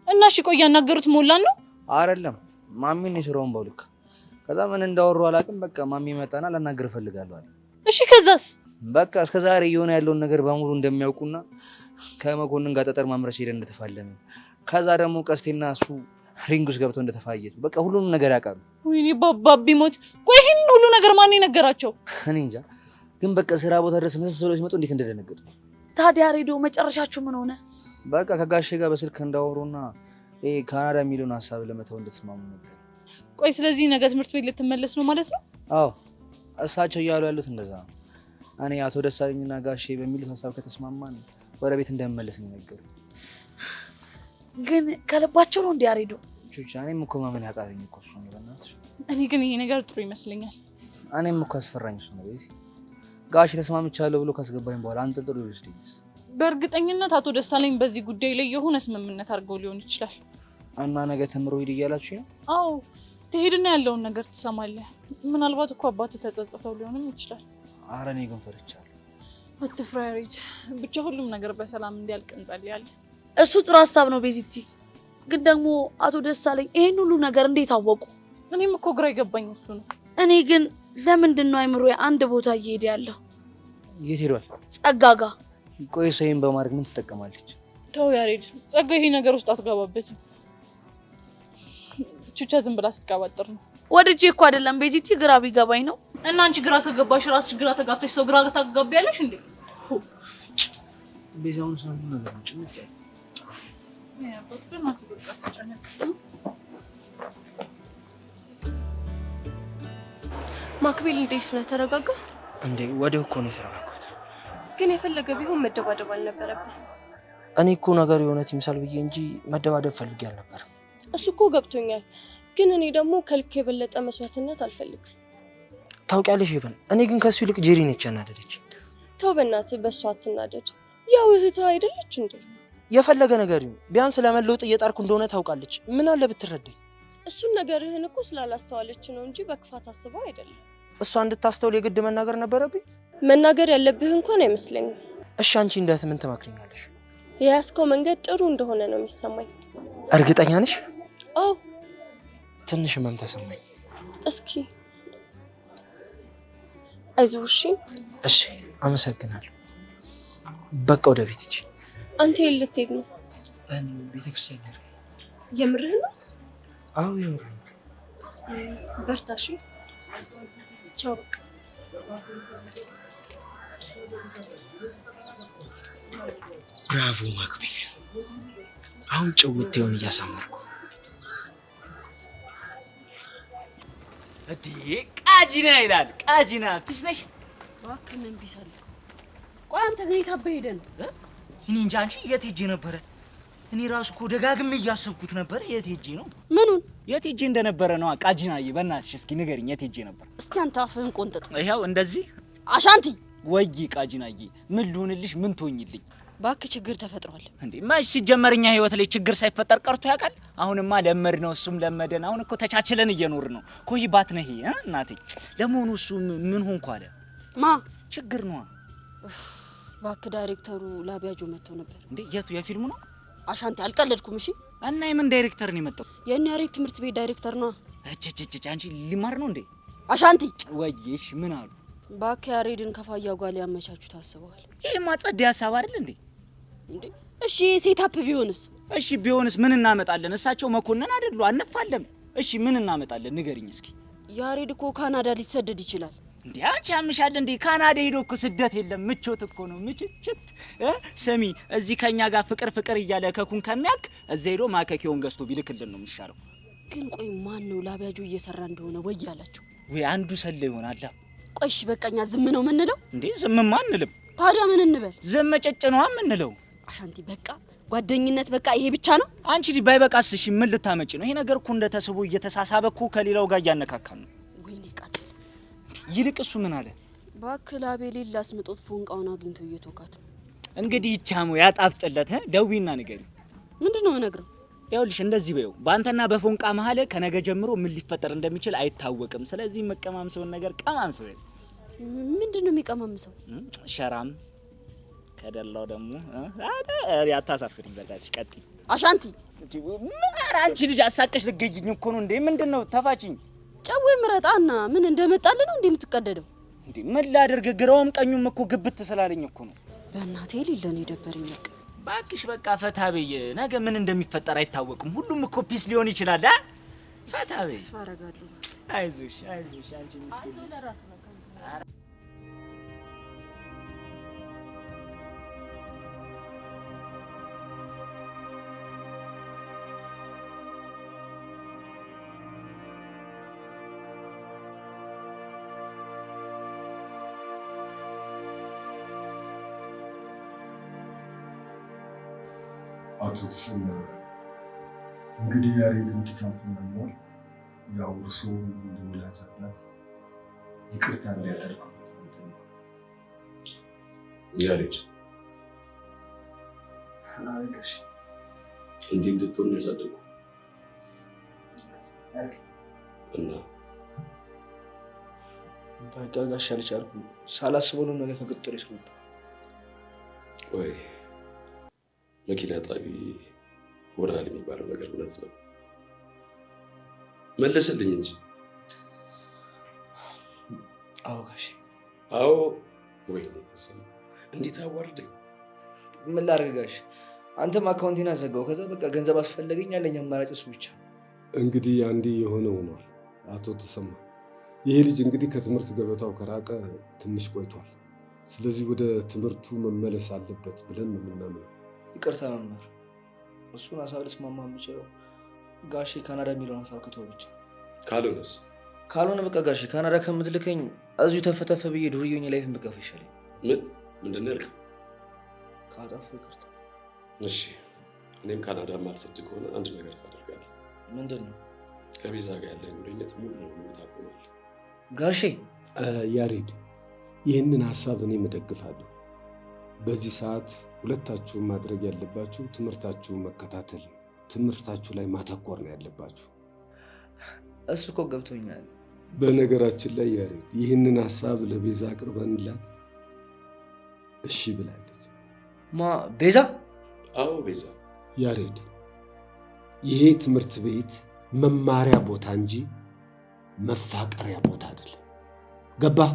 እና እሺ ቆይ ያናገሩት ሞላን ነው? አይደለም ማሚን የስራውን ባሉካ ከዛ ምን እንዳወሩ አላውቅም። በቃ ማሚ መጣና ላናግር እፈልጋለሁ አለ። እሺ ከዛስ? በቃ እስከዛሬ እየሆነ ያለውን ነገር በሙሉ እንደሚያውቁና ከመኮንን ጋር ጠጠር ማምረስ ሄደን እንደተፋለመ ከዛ ደግሞ ቀስቴና እሱ ሪንግ ውስጥ ገብተው እንደተፋየቱ በቃ ሁሉንም ነገር ያውቃሉ። ወይኔ ባባቢ ሞት! ቆይ ይሄን ሁሉ ነገር ማን ነገራቸው? እኔ እንጃ፣ ግን በቃ ስራ ቦታ ድረስ መሰስ ብለው ሲመጡ እንዴት እንደደነገጡ። ታዲያ ሬዲዮ መጨረሻችሁ ምን ሆነ? በቃ ከጋሼ ጋር በስልክ እንዳወሩና ካናዳ የሚለውን ሀሳብ ለመተው እንደተስማሙ ነበር። ቆይ ስለዚህ ነገ ትምህርት ቤት ልትመለስ ነው ማለት ነው? አዎ እሳቸው እያሉ ያሉት እንደዛ ነው። እኔ አቶ ደሳለኝና ጋሼ በሚሉት ሀሳብ ከተስማማን ወደ ቤት እንደምመለስ ነው የነገሩኝ። ግን ከልባቸው ነው እንዴ ያሬዶ? ቹቻ እኔም እኮ ማመን ያቃተኝ እኮ እሱ ነው። በእናትሽ እኔ ግን ይሄ ነገር ጥሩ ይመስለኛል። እኔም እኮ አስፈራኝ እሱ ነው። ቤት ጋሼ ተስማምቻለሁ ብሎ ካስገባኝ በኋላ አንጠልጥሎ ይወስደኝስ? በእርግጠኝነት አቶ ደሳለኝ በዚህ ጉዳይ ላይ የሆነ ስምምነት አድርገው ሊሆን ይችላል። እና ነገ ተምሮ ሂድ እያላችሁ ነው? አዎ ትሄድና ያለውን ነገር ትሰማለህ። ምናልባት እኮ አባትህ ተጸጽተው ሊሆንም ይችላል። ኧረ እኔ ግን ፈርቻለሁ። አትፍራ ያሬድ፣ ብቻ ሁሉም ነገር በሰላም እንዲያልቅ እንጸልያለን። እሱ ጥሩ ሀሳብ ነው ቤዚቲ። ግን ደግሞ አቶ ደሳለኝ ይሄን ሁሉ ነገር እንዴት አወቁ? እኔም እኮ ግራ የገባኝ እሱ ነው። እኔ ግን ለምንድን ነው አይምሮዬ አንድ ቦታ እየሄደ ያለው? የት ሄዷል? ጸጋ ጋ። ቆይ ሰይን በማድረግ ምን ትጠቀማለች? ተው ያሬድ፣ ጸጋ ይሄ ነገር ውስጥ አትገባበትም። ቹቻ ዝም ብላ ስቀባጥር ነው። ወድጄ እኮ አይደለም ቤዚቲ፣ ግራ ቢገባኝ ነው። እና አንቺ ግራ ከገባሽ ራስሽ ግራ ተጋብተሽ ሰው ግራ ታጋቢያለሽ እንዴ? ቤዛውን ሰው ነገር ነው ጭምጭ ማክቤል እንዴት ነው? ተረጋጋ እንዴ? ወዲያው እኮ ነው የተረጋጋሁት። ግን የፈለገ ቢሆን መደባደብ አልነበረብህ። እኔ እኮ ነገር የእውነት ይምሳል ብዬ እንጂ መደባደብ ፈልጌ አልነበረም። እሱ እኮ ገብቶኛል። ግን እኔ ደግሞ ከልክ የበለጠ መስዋዕትነት አልፈልግም። ታውቂያለሽ ይፈን፣ እኔ ግን ከሱ ይልቅ ጄሪ ነች ያናደደች። ተው በእናትህ በሷ አትናደድ። ያው እህትህ አይደለች እንዴ? የፈለገ ነገር ይሁን ቢያንስ ለመለወጥ እየጣርኩ እንደሆነ ታውቃለች። ምን አለ ብትረዳኝ። እሱን ነገርህን እኮ ስላላስተዋለች ነው እንጂ በክፋት አስበው አይደለም። እሷ እንድታስተውል የግድ መናገር ነበረብኝ? መናገር ያለብህ እንኳን አይመስለኝም። እሺ አንቺ እንደት ምን ትመክሪኛለሽ? የያዝከው መንገድ ጥሩ እንደሆነ ነው የሚሰማኝ። እርግጠኛ ነሽ? አዎ። ትንሽ ህመም ተሰማኝ። እስኪ አይዞህ እሺ። እሺ አመሰግናለሁ። በቃ ወደ ቤት ሂጂ። አንተ የት ልትሄድ ነው? ቤተክርስቲያን። የምርህ ነው? አዎ የምርህ። በርታ እሺ። ቻው። ብራቮ ማክቤል፣ አሁን ጭውውቴውን እያሳመርኩ። እዲ ቃጂና ይላል። ቃጂና ፒስ ነሽ? እባክህ ምን ፒስ አለ? ቆይ አንተ ግን የታበህ ሄደህ ነው? እኔ እንጃ። አንቺ የት ሄጄ ነበረ? እኔ ራሱ እኮ ደጋግሜ እያሰብኩት ነበር። የት ሄጄ ነው? ምኑን? የት ሄጄ እንደነበረ ነው። ቃጂናዬ በእናትሽ እስኪ ንገሪኝ፣ የት ሄጄ ነበር? እስቲ አንተ አፍህን ቆንጥጥ። ይኸው እንደዚህ። አሻንቲ ወይ ቃጂናዬ፣ ምን ልሁንልሽ? ምን ትሆኝልኝ? እባክህ ችግር ተፈጥሯል። እንዴ ማሽ ሲጀመርኛ ህይወት ላይ ችግር ሳይፈጠር ቀርቶ ያውቃል? አሁንማ ለመድ ነው፣ እሱም ለመደን። አሁን እኮ ተቻችለን እየኖር ነው። ኮይ ባት ነህ እናቴ። ለመሆኑ እሱ ምን ሆንኩ አለ? ማ ችግር ነው? እባክህ ዳይሬክተሩ ላቢያጆ መጥቶ ነበር። እንዴ የቱ የፊልሙ ነው? አሻንቲ አልቀለድኩም። እሺ እና የምን ዳይሬክተር ነው የመጣው? የእኔ ያሬድ ትምህርት ቤት ዳይሬክተር ነው። እጭ አንቺ ሊማር ነው እንዴ? አሻንቲ ወይሽ ምን አሉ? እባክህ ያሬድን ከፋያ ጓል ያመቻቹ ታስበዋል። ይሄማ ጸዴ ሀሳብ አይደል እንዴ? እንዴ እሺ ሴታፕ ቢሆንስ? እሺ ቢሆንስ ምን እናመጣለን? እሳቸው መኮንን አይደሉ? አንፋለም። እሺ ምን እናመጣለን? ንገሪኝ እስኪ። ያሬድ እኮ ካናዳ ሊሰደድ ይችላል። እንዴ አንቺ ያምሻል እንዴ? ካናዳ ሄዶ እኮ ስደት የለም ምቾት እኮ ነው። ምችችት ስሚ፣ እዚህ ከኛ ጋር ፍቅር እያለ ከኩን ከሚያክ እዛ ሄዶ ማከኪውን ገዝቶ ቢልክልን ነው የሚሻለው። ግን ቆይ ማን ነው ላቢያጆ እየሰራ እንደሆነ ወይ ያላቸው? ወይ አንዱ ሰለ ይሆናል። ቆይሽ በቃኛ ዝም ነው የምንለው እንዴ? ዝምማ አንልም። ታዲያ ምን እንበል? ዝም ጭጭ ነው የምንለው። አሻንቲ በቃ ጓደኝነት በቃ ይሄ ብቻ ነው። አንቺ ባይበቃስ? እሺ ምን ልታመጪ ነው? ይሄ ነገር እኮ እንደተስቦ እየተሳሳበ እኮ ከሌላው ጋር እያነካካን ነው። ወይኔ ቃል ይልቅ እሱ ምን አለ? እባክህ ላቤሌል ላስመጦት ፎንቃውን አግኝቶ እየተወካት ነው። እንግዲህ ይቻሙ ያጣፍጥለት ደዊና ንገሪ። ምንድነው የምነግረው? ይኸውልሽ እንደዚህ በይው፣ በአንተና በፎንቃ መሀል ከነገ ጀምሮ ምን ሊፈጠር እንደሚችል አይታወቅም። ስለዚህ መቀማምሰውን ነገር ቀማምሰው። ምንድነው የሚቀማምሰው? ሸራም ከደላው ደግሞ ያታሳፍሪኝ። በላች ቀጥይ። አሻንቲ ኧረ አንቺ ልጅ አሳቀሽ ልገይኝ እኮ ነው እንዴ? ምንድነው? ተፋችኝ። ጨው ምረጣና ምን እንደመጣልህ ነው እንደምትቀደደው? እንዴ ምን ላድርግ? ግራውም ቀኙም እኮ ግብት ስላለኝ እኮ ነው። በእናቴ ሊለ ነው የደበረኝ። በቃ ባክሽ በቃ ፈታ በይ። ነገ ምን እንደሚፈጠር አይታወቅም። ሁሉም እኮ ፒስ ሊሆን ይችላል። ፈታ በይ። ተስፋ አደርጋለሁ። አይዞሽ አይዞሽ አንቺ ምስኪን አቶ ተሰማ እንግዲህ ያሬድን ጥፋቱን አምኗል። ያው እርስዎ እንደ ወላጅ አባት ይቅርታ እንዲያደርጉት ነው። ያሬድ አረጋሽ እንዲህ እንድትሆን ያሳደጉ እና በቃ ጋሽ አልቻልኩም። ሳላስበው ነው ነገር ከቁጥጥር ይስወጣ። ወይ መኪና ጣቢ ሆናል የሚባለው ነገር እውነት ነው? መለሰልኝ እንጂ። አዎ ጋሽ አዎ። ወይ ተሰማ እንዴት አዋርደኝ። ምን ላድርግ ጋሽ? አንተም አካውንቴን አዘጋው። ከዛ በቃ ገንዘብ አስፈለገኝ፣ ያለኝ አማራጭ እሱ ብቻ። እንግዲህ አንዴ የሆነ ሆኗል። አቶ ተሰማ ይሄ ልጅ እንግዲህ ከትምህርት ገበታው ከራቀ ትንሽ ቆይቷል። ስለዚህ ወደ ትምህርቱ መመለስ አለበት ብለን ነው የምናምነው። ይቅርታ መምህር፣ እሱን ሀሳብ ልስማማ የምችለው ጋሼ ካናዳ የሚለውን ሀሳብ ከተወው ብቻ። ካልሆነ በቃ ጋሼ ካናዳ ከምትልከኝ እዚሁ ተፈተፈ ብዬ ዱርዬኝ ላይፍን ብገፋ ይሻለኝ። ምንድን ነው ያልከው? ካጠፉ ይቅርታ። እሺ እኔም ካናዳ ማልሰድ ከሆነ አንድ ነገር ታደርጋለህ። ምንድን ነው? ከቤዛ ጋር ያለኝ ግንኙነት ሙሉ ለሙሉ ታቆማለህ። ጋሼ ያሬድ፣ ይህንን ሀሳብ እኔም እደግፋለሁ። በዚህ ሰዓት ሁለታችሁም ማድረግ ያለባችሁ ትምህርታችሁን መከታተል፣ ትምህርታችሁ ላይ ማተኮር ነው ያለባችሁ። እሱ እኮ ገብቶኛል። በነገራችን ላይ ያሬድ፣ ይህንን ሀሳብ ለቤዛ አቅርበንላት እሺ ብላለች። ቤዛ? አዎ ቤዛ። ያሬድ፣ ይሄ ትምህርት ቤት መማሪያ ቦታ እንጂ መፋቀሪያ ቦታ አይደለም። ገባህ?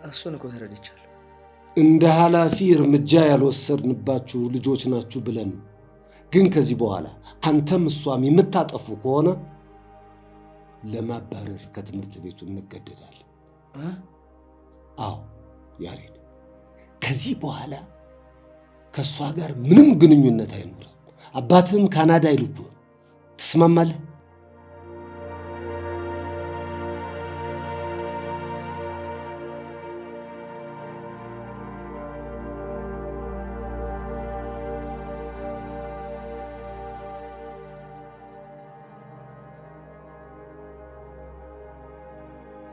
እሱን እኮ ተረድቻለሁ። እንደ ኃላፊ እርምጃ ያልወሰድንባችሁ ልጆች ናችሁ ብለን፣ ግን ከዚህ በኋላ አንተም እሷም የምታጠፉ ከሆነ ለማባረር ከትምህርት ቤቱ እንገደዳለን። አዎ ያሬድ፣ ከዚህ በኋላ ከእሷ ጋር ምንም ግንኙነት አይኖርም። አባትህም ካናዳ ይልኩ። ትስማማለህ?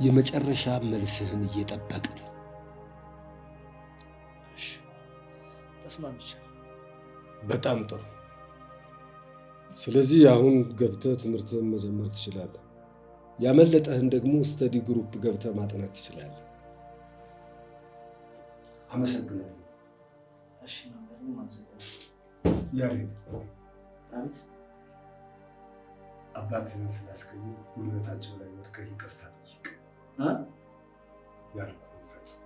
የመጨረሻ መልስህን እየጠበቅን። ተስማምቻለሁ። በጣም ጥሩ። ስለዚህ አሁን ገብተህ ትምህርትህን መጀመር ትችላለህ። ያመለጠህን ደግሞ ስተዲ ግሩፕ ገብተህ ማጥናት ትችላለህ። አመሰግናለሁ። እሺ ነው አመሰግናለሁ። ያሬድ፣ አቤት። አባትህን ስላስቀየም ጉልበታቸው ላይ ወድቀህ ይቅርታ ጠይቅ። ያልኩህን ፈጽም።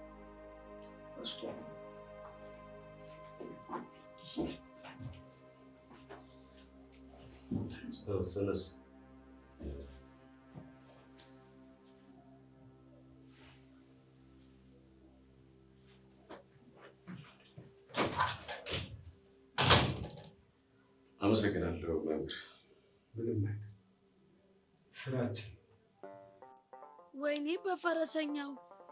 ተነስ። አመሰግናለሁ መምህር። ምንም አይደል፣ ስራችን። ወይኔ በፈረሰኛው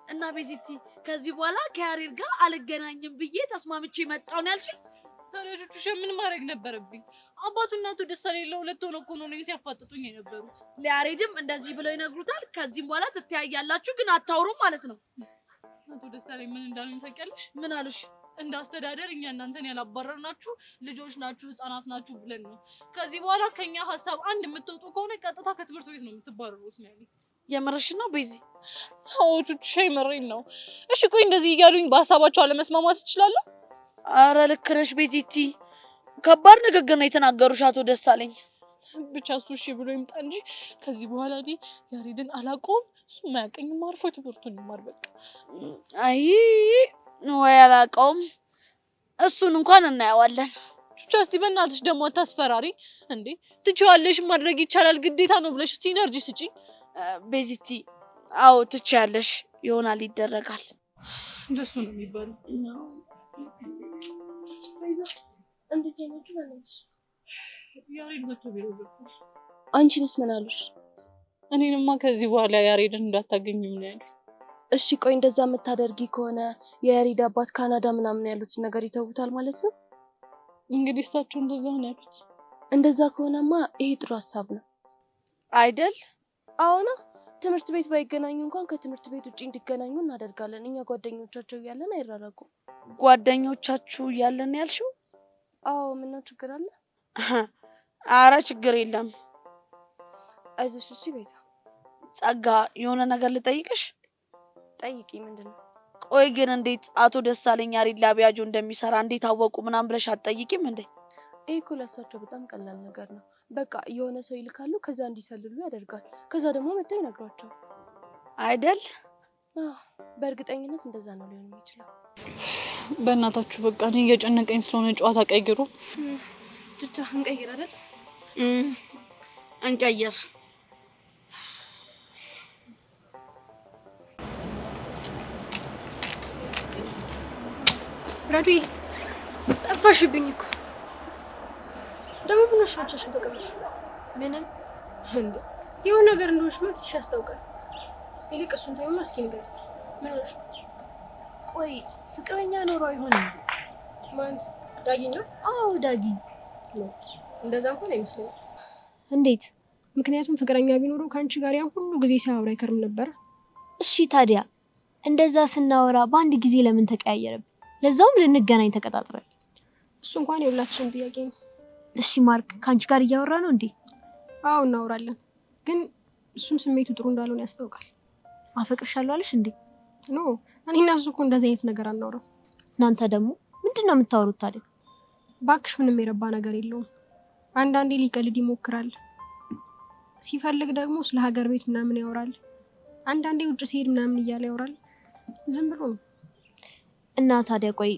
እና ቤዚቲ፣ ከዚህ በኋላ ከያሬድ ጋር አልገናኝም ብዬ ተስማምቼ መጣሁ ነው ያልሽኝ? ታዲያጆቹ ምን ማድረግ ነበረብኝ? አባቱ እናቱ ደስታ የሌለው ሁለት ሆነው እኮ ነው እኔን ሲያፋጥጡኝ የነበሩት። ለያሬድም እንደዚህ ብለው ይነግሩታል። ከዚህም በኋላ ትተያያላችሁ፣ ግን አታውሩም ማለት ነው። አቶ ደሳለኝ ምን እንዳሉኝ ታውቂያለሽ? ምን አሉሽ? እንደ አስተዳደር እኛ እናንተን ያላባረርናችሁ ልጆች ናችሁ፣ ህፃናት ናችሁ ብለን ነው። ከዚህ በኋላ ከኛ ሀሳብ አንድ የምትወጡ ከሆነ ቀጥታ ከትምህርት ቤት ነው የምትባረሩት ነው ያለኝ። የምርሽ ነው ቤዚ? አዎ ቹቹ የምሬን ነው። እሺ ቆይ እንደዚህ እያሉኝ በሀሳባቸው አለመስማማት ይችላለሁ? አረ ልክ ነሽ ቤዚቲ። ከባድ ንግግር ነው የተናገሩሽ አቶ ደሳለኝ። ብቻ እሱ እሺ ብሎ ይምጣ እንጂ ከዚህ በኋላ እኔ ያሬድን አላውቀውም። እሱ የማያውቀኝም አርፎ ትምህርቱን ይማር በቃ። አይ ወይ አላውቀውም። እሱን እንኳን እናየዋለን። ቹቻ እስቲ በእናትሽ ደግሞ አታስፈራሪ እንዴ። ትችያለሽ፣ ማድረግ ይቻላል፣ ግዴታ ነው ብለሽ እስቲ ኢነርጂ ስጪ። ቤዚቲ አዎ ትችያለሽ፣ ይሆናል፣ ይደረጋል። እንደሱ ነው የሚባለው። እንዴት ነችሁ? ባለሽ ያሬድ መጥቶ ቢሮ ገብቷል። አንቺንስ ምን አሉሽ? እኔንማ ከዚህ በኋላ ያሬድን እንዳታገኙም ነው ያለው። እሺ ቆይ እንደዛ የምታደርጊ ከሆነ የያሬድ አባት ካናዳ ምናምን ያሉትን ነገር ይተውታል ማለት ነው? እንግዲህ እሳቸው እንደዛ ነው ያሉት። እንደዛ ከሆነማ ይሄ ጥሩ ሀሳብ ነው አይደል? አዎና ትምህርት ቤት ባይገናኙ እንኳን ከትምህርት ቤት ውጪ እንዲገናኙ እናደርጋለን። እኛ ጓደኞቻቸው እያለን አይራራቁም። ጓደኞቻችሁ እያለን ያልሽው? አዎ ምነው ችግር አለ? አረ ችግር የለም። አይዞሽ እሺ ቤዛ። ጸጋ የሆነ ነገር ልጠይቅሽ። ጠይቂ። ምንድነው? ቆይ ግን እንዴት አቶ ደሳለኝ ያሬድ ላቢያጆ እንደሚሰራ እንዴት አወቁ ምናምን ብለሽ አትጠይቂም እንዴ? ይሄ እኮ ለእሳቸው በጣም ቀላል ነገር ነው። በቃ የሆነ ሰው ይልካሉ፣ ከዛ እንዲሰልሉ ያደርጋል። ከዛ ደግሞ መጥተው ይነግሯቸዋል አይደል? በእርግጠኝነት እንደዛ ነው ሊሆን የሚችለው። በእናታችሁ በቃ እኔ እየጨነቀኝ ስለሆነ ጨዋታ ቀይሩ። ብቻ እንቀይር አይደል? እንቀይር። ረዲ ጠፋሽብኝ እኮ። ደግሞ ብነሽ ብቻሽን ተቀመጥሽ። ምንም እንዴ የሆነ ነገር እንደሆነሽ መፍትሽ ያስታውቃል። ይልቅ እሱን ተይውና እስኪ ንገሪ። ምን ሆነሽ? ቆይ ፍቅረኛ ኖሮ አይሆን እንዴ? ማን? ዳጊ ነው? አዎ ዳጊ ነው። እንደዛ እንኳን አይመስለኝም። እንዴት? ምክንያቱም ፍቅረኛ ቢኖረው ከአንቺ ጋር ያን ሁሉ ጊዜ ሲያወራ አይከርም ነበር። እሺ ታዲያ እንደዛ ስናወራ በአንድ ጊዜ ለምን ተቀያየረብን? ለዛውም ልንገናኝ ተቀጣጥረን። እሱ እንኳን የሁላችንም ጥያቄ ነው። እሺ ማርክ ከአንቺ ጋር እያወራ ነው እንዴ? አዎ እናወራለን፣ ግን እሱም ስሜቱ ጥሩ እንዳልሆነ ያስታውቃል። አፈቅርሻለሁ አለሽ እንዴ? ኖ እኔና እሱ እኮ እንደዚህ አይነት ነገር አናወራም። እናንተ ደግሞ ምንድነው የምታወሩት ታዲያ? ባክሽ ምንም የረባ ነገር የለውም። አንዳንዴ ሊቀልድ ይሞክራል፣ ሲፈልግ ደግሞ ስለ ሀገር ቤት ምናምን ያወራል። አንዳንዴ ውጭ ሲሄድ ምናምን እያለ ያወራል። ዝም ብሎ ነው። እና ታዲያ ቆይ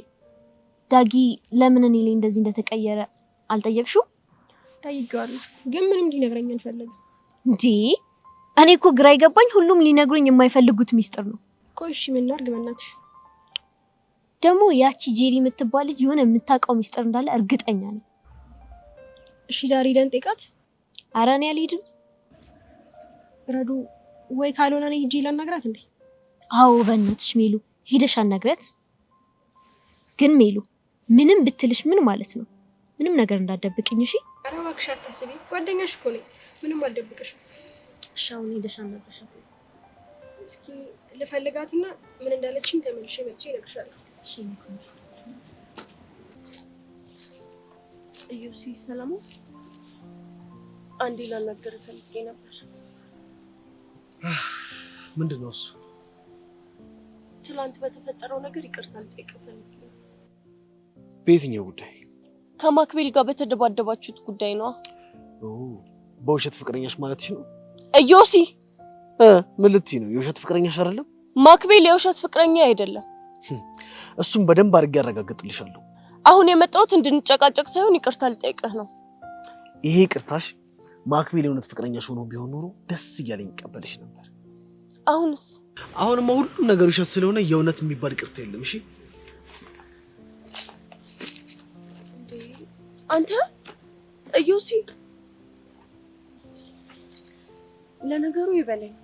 ዳጊ ለምን እኔ ላይ እንደዚህ እንደተቀየረ አልጠየቅሽው? ጠይቄዋለሁ፣ ግን ምንም ሊነግረኝ አልፈለገም። እንዴ እኔ እኮ ግራ ይገባኝ። ሁሉም ሊነግሩኝ የማይፈልጉት ሚስጥር ነው። ቆይ እሺ ምን ላድርግ በእናትሽ? ደግሞ ያቺ ጄሪ የምትባል ልጅ የሆነ የምታውቀው ሚስጥር እንዳለ እርግጠኛ ነኝ። እሺ ዛሬ ሄደን ጠይቃት። ኧረ እኔ አልሄድም። ረዱ ወይ ካልሆነ እኔ ሂጅ ላናግራት እንዴ? አዎ በእናትሽ ሜሉ ሄደሽ አናግረት። ግን ሜሉ ምንም ብትልሽ ምን ማለት ነው? ምንም ነገር እንዳትደብቅኝ እሺ? ኧረ እባክሽ አታስቢ፣ ጓደኛሽ እኮ ነኝ። ምንም አልደብቅሽም። እሺ አሁን ሄደሽ አናግረሻት። እስኪ ልፈልጋትና ምን እንዳለችኝ ተመልሼ መጥቼ እነግርሻለሁ። እሺ እዩሲ ሰላም፣ አንዴ ላናገር ፈልጌ ነበር። ምንድነው እሱ? ትላንት በተፈጠረው ነገር ይቅርታ ልጠይቅ ፈልጌ ነው። በየትኛው ጉዳይ? ከማክቤል ጋር በተደባደባችሁት ጉዳይ ነው። በውሸት ፍቅረኛሽ ማለትሽ ነው? እዮሲ ምን ልትይ ነው? የውሸት ፍቅረኛሽ አይደለም? ማክቤል የውሸት ፍቅረኛ አይደለም። እሱም በደንብ አድርጌ ያረጋግጥልሻለሁ። አሁን የመጣሁት እንድንጨቃጨቅ ሳይሆን ይቅርታ ልጠይቅህ ነው። ይሄ ይቅርታሽ ማክቤል የእውነት ፍቅረኛሽ ሆኖ ቢሆን ኖሮ ደስ እያለኝ ይቀበልሽ ነበር። አሁንስ? አሁንማ ሁሉም ነገር ውሸት ስለሆነ የእውነት የሚባል ይቅርታ የለም። እሺ አንተ እዮሲ፣ ለነገሩ ይበለኝ፣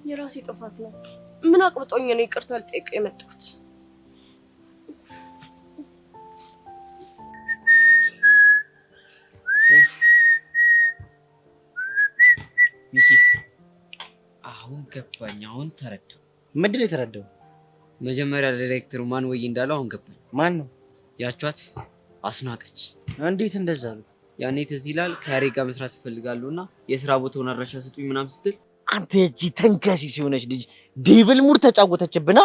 የራሴ ጥፋት ነው። ምን አቅብጦኝ ነው ይቅርታ ልጠይቅ የመጣሁት? ሚኪ አሁን ገባኝ፣ አሁን ተረዳው። ምንድን ነው የተረዳው? መጀመሪያ ዳይሬክተሩ ማን ወይ እንዳለው አሁን ገባኝ። ማን ነው? ያቿት አስናቀች። እንዴት እንደዛ ነው? ያኔ ትዝ ይላል ከያሬ ጋር መስራት ይፈልጋሉና የስራ ቦታውን አድራሻ ስጡኝ ምናምን ስትል አንተ እጂ ተንከሲ ሲሆነች ልጅ ዴቪል ሙር ተጫወተችብና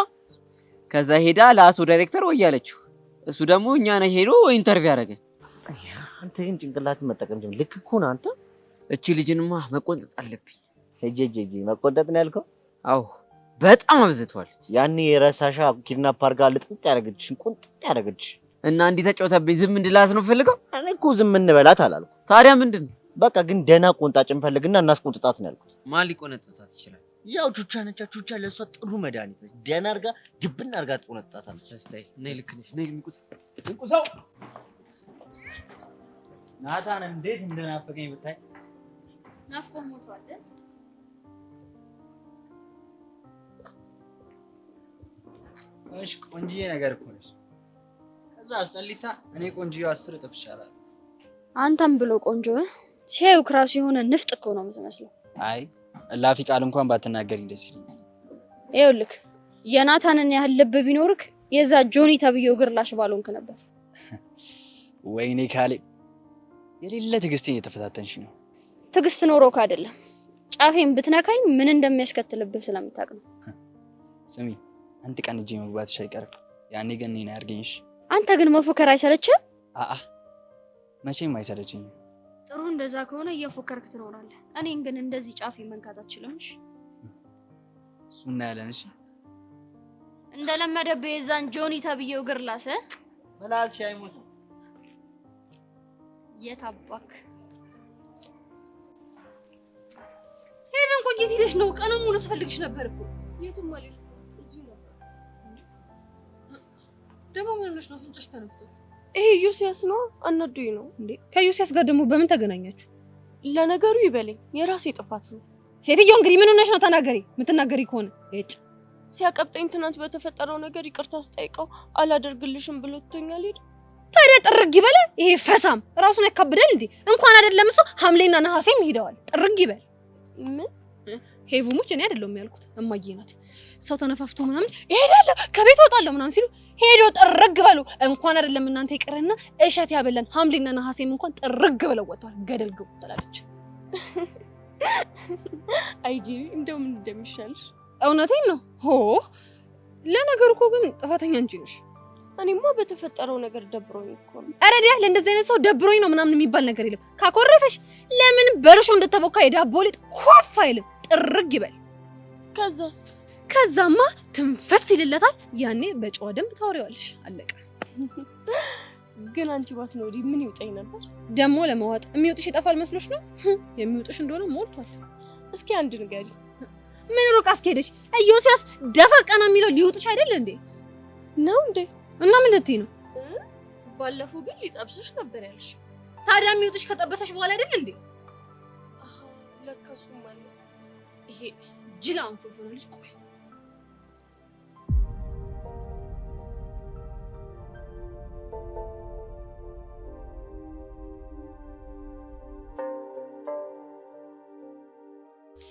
ከዛ ሄዳ ለአሶ ዳይሬክተር ወይ ያለችው። እሱ ደግሞ እኛ ነህ ሄዶ ኢንተርቪው ያደረገ። አንተ ግን ጭንቅላት መጠቀም ጀምር። ልክ እኮ ነው አንተ። እቺ ልጅንማ መቆንጠጥ አለብኝ። ሄጄ መቆንጠጥ ነው ያልከው? አዎ በጣም አብዝቷል። ያኔ የረሳሻ ኪድናፕ አድርጋ ልጥጥ ያደረገችሽን ቁንጥጥ ያደረገችሽ እና እንዲህ ተጫውታብኝ ዝም እንድላት ነው ፈልገው? እኔ እኮ ዝም እንበላት አላልኩም። ታዲያ ምንድን ነው? በቃ ግን ደህና ቆንጣጭ እንፈልግና እናስቆንጥጣት ነው ያልኩት። ማን ሊቆነጥጣት ይችላል? ያው ቹቻ ነች። ቹቻ ለእሷ ጥሩ መድኃኒት ነች። ደህና አድርጋ ድብና አድርጋ ትቆነጥጣታለች። አስታይ ነይ፣ ልክ ነሽ። ነይ ልንቁስ እንቁሰው። ናታን እንዴት እንደናፈቀኝ ብታይ። ናፍቆ ሞቷል። እሺ ቆንጂዬ ነገር እኮ ነሽ። ከዛ አስጠሊታ እኔ ቆንጂዬ 10 እጥፍ ይሻላል። አንተም ብሎ ቆንጆ ሲያዩ ክራሱ የሆነ ንፍጥ እኮ ነው የምትመስለው። አይ እላፊ ቃል እንኳን ባትናገሪኝ ደስ ይለኛል። ይኸውልህ የናታንን ያህል ልብ ቢኖርክ የዛ ጆኒ ተብዬው እግር ላሽ ባልሆንክ ነበር። ወይኔ ካሌ የሌለ ትዕግስቴን እየተፈታተንሽ ነው። ትዕግስት ኖሮክ አይደለም ጫፌን ብትነካኝ ምን እንደሚያስከትልብህ ስለምታውቅ ነው። ስሚ አንድ ቀን እጄ መግባትሽ አይቀርም። ያኔ ግን እኔን አያርገኝሽ። አንተ ግን መፎከር አይሰለችም? አአ መቼም አይሰለችኝም። ጥሩ እንደዛ ከሆነ እየፎከርክ ትኖራለህ። እኔን ግን እንደዚህ ጫፌ መንካት አትችልም። እሺ እሱ እናያለን። እሺ እንደለመደብህ የዛን ጆኒ ተብዬው እግር ላሰ ምላስሽ አይሞትም። የታባክ ሄቨን ቆይ የት ሄደሽ ነው? ቀኑን ሙሉ ስፈልግሽ ነበር እኮ። የትም አልሄድኩም፣ እዚሁ ነበር። ደግሞ ምን ሆነሽ ነው? ፍንጭሽ ተነፍቶ? ይሄ ዮሲያስ ነው፣ አናዶኝ ነው እንዴ። ከዮሲያስ ጋር ደግሞ በምን ተገናኛችሁ? ለነገሩ ይበለኝ፣ የራሴ ጥፋት ነው። ሴትዮ እንግዲህ ምን ሆነሽ ነው? ተናገሪ። የምትናገሪ ከሆነ እጭ ሲያቀብጠኝ ትናንት በተፈጠረው ነገር ይቅርታ አስጠይቀው አላደርግልሽም ብሎ ትቶኛል። ሄደ። ታዲያ ጥርግ ይበለ። ይሄ ፈሳም ራሱን ያካብዳል እንዴ? እንኳን አይደለም እሱ ሐምሌና ነሐሴም ሄደዋል። ጥርግ ይበል። ምን ሄቭሙች እኔ አይደለም ያልኩት እማዬ ናት። ሰው ተነፋፍቶ ምናምን ይሄዳል ከቤት ወጣለሁ ምናምን ሲሉ ሄዶ ጥርግ በሉ። እንኳን አይደለም እናንተ ይቀርና እሸት ያበለን ሐምሌና ነሐሴም እንኳን ጥርግ ብለው ወጣል። ገደል ግቡ ትላለች። አይጂ እንደው ምን እንደሚሻልሽ እውነቴን ነው። ሆ ለነገሩ እኮ ግን ጥፋተኛ አንቺ ነሽ። እኔማ በተፈጠረው ነገር ደብሮኝ እኮ ነው። አረዲያ ለእንደዚህ አይነት ሰው ደብሮኝ ነው ምናምን የሚባል ነገር የለም። ካኮረፈሽ ለምን በርሾ እንደተቦካ የዳቦ ሊጥ ኮፍ አይልም። ጥርግ ይበል። ከዛማ ትንፈስ ይልለታል። ያኔ በጨዋ ደንብ ታወሪዋለሽ። አለቀ። ግን አንቺ ባትኖሪ ምን ይውጠኝ ነበር? ደሞ ለመዋጥ የሚውጥሽ ይጠፋል መስሎሽ ነው? የሚውጥሽ እንደሆነ ሞልቷል። እስኪ አንድ ንገሪ። ምን ሩቅ አስኬደሽ? ኢዮስያስ ደፋ ቀና የሚለው ሊውጥሽ አይደል እንዴ? ነው እንዴ? እና ምን ልትይ ነው? ባለፈው ግን ሊጠብስሽ ነበር ያልሽ። ታዲያ የሚውጥሽ ከጠበሰሽ በኋላ አይደል እንዴ? ለካሱ ማለት ይሄ ጅላ አንፎት ነው ልጅ። ቆይ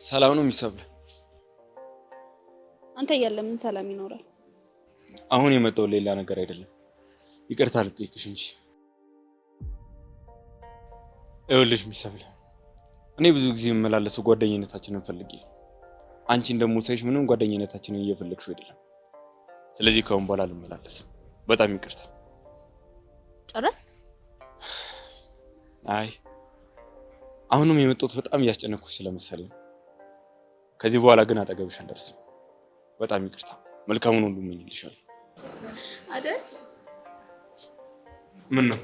ሰላም ነው የሚሰብለ። አንተ እያለ ምን ሰላም ይኖራል? አሁን የመጣው ሌላ ነገር አይደለም፣ ይቅርታ ልጠይቅሽ እንጂ። ይኸውልሽ የሚሰብለ፣ እኔ ብዙ ጊዜ የምመላለሰው ጓደኝነታችንን ፈልጌ፣ አንቺን ደግሞ ሳይሽ ምንም ጓደኝነታችንን እየፈለግሽው አይደለም። ስለዚህ ከአሁን በኋላ አልመላለስም። በጣም ይቅርታ። ጨረስ? አይ አሁንም የመጣሁት በጣም እያስጨነኩሽ ስለመሰለኝ፣ ከዚህ በኋላ ግን አጠገብሽ አልደርስም። በጣም ይቅርታ። መልካሙን ሁሉ እመኝልሻለሁ። አይደል? ምን ነው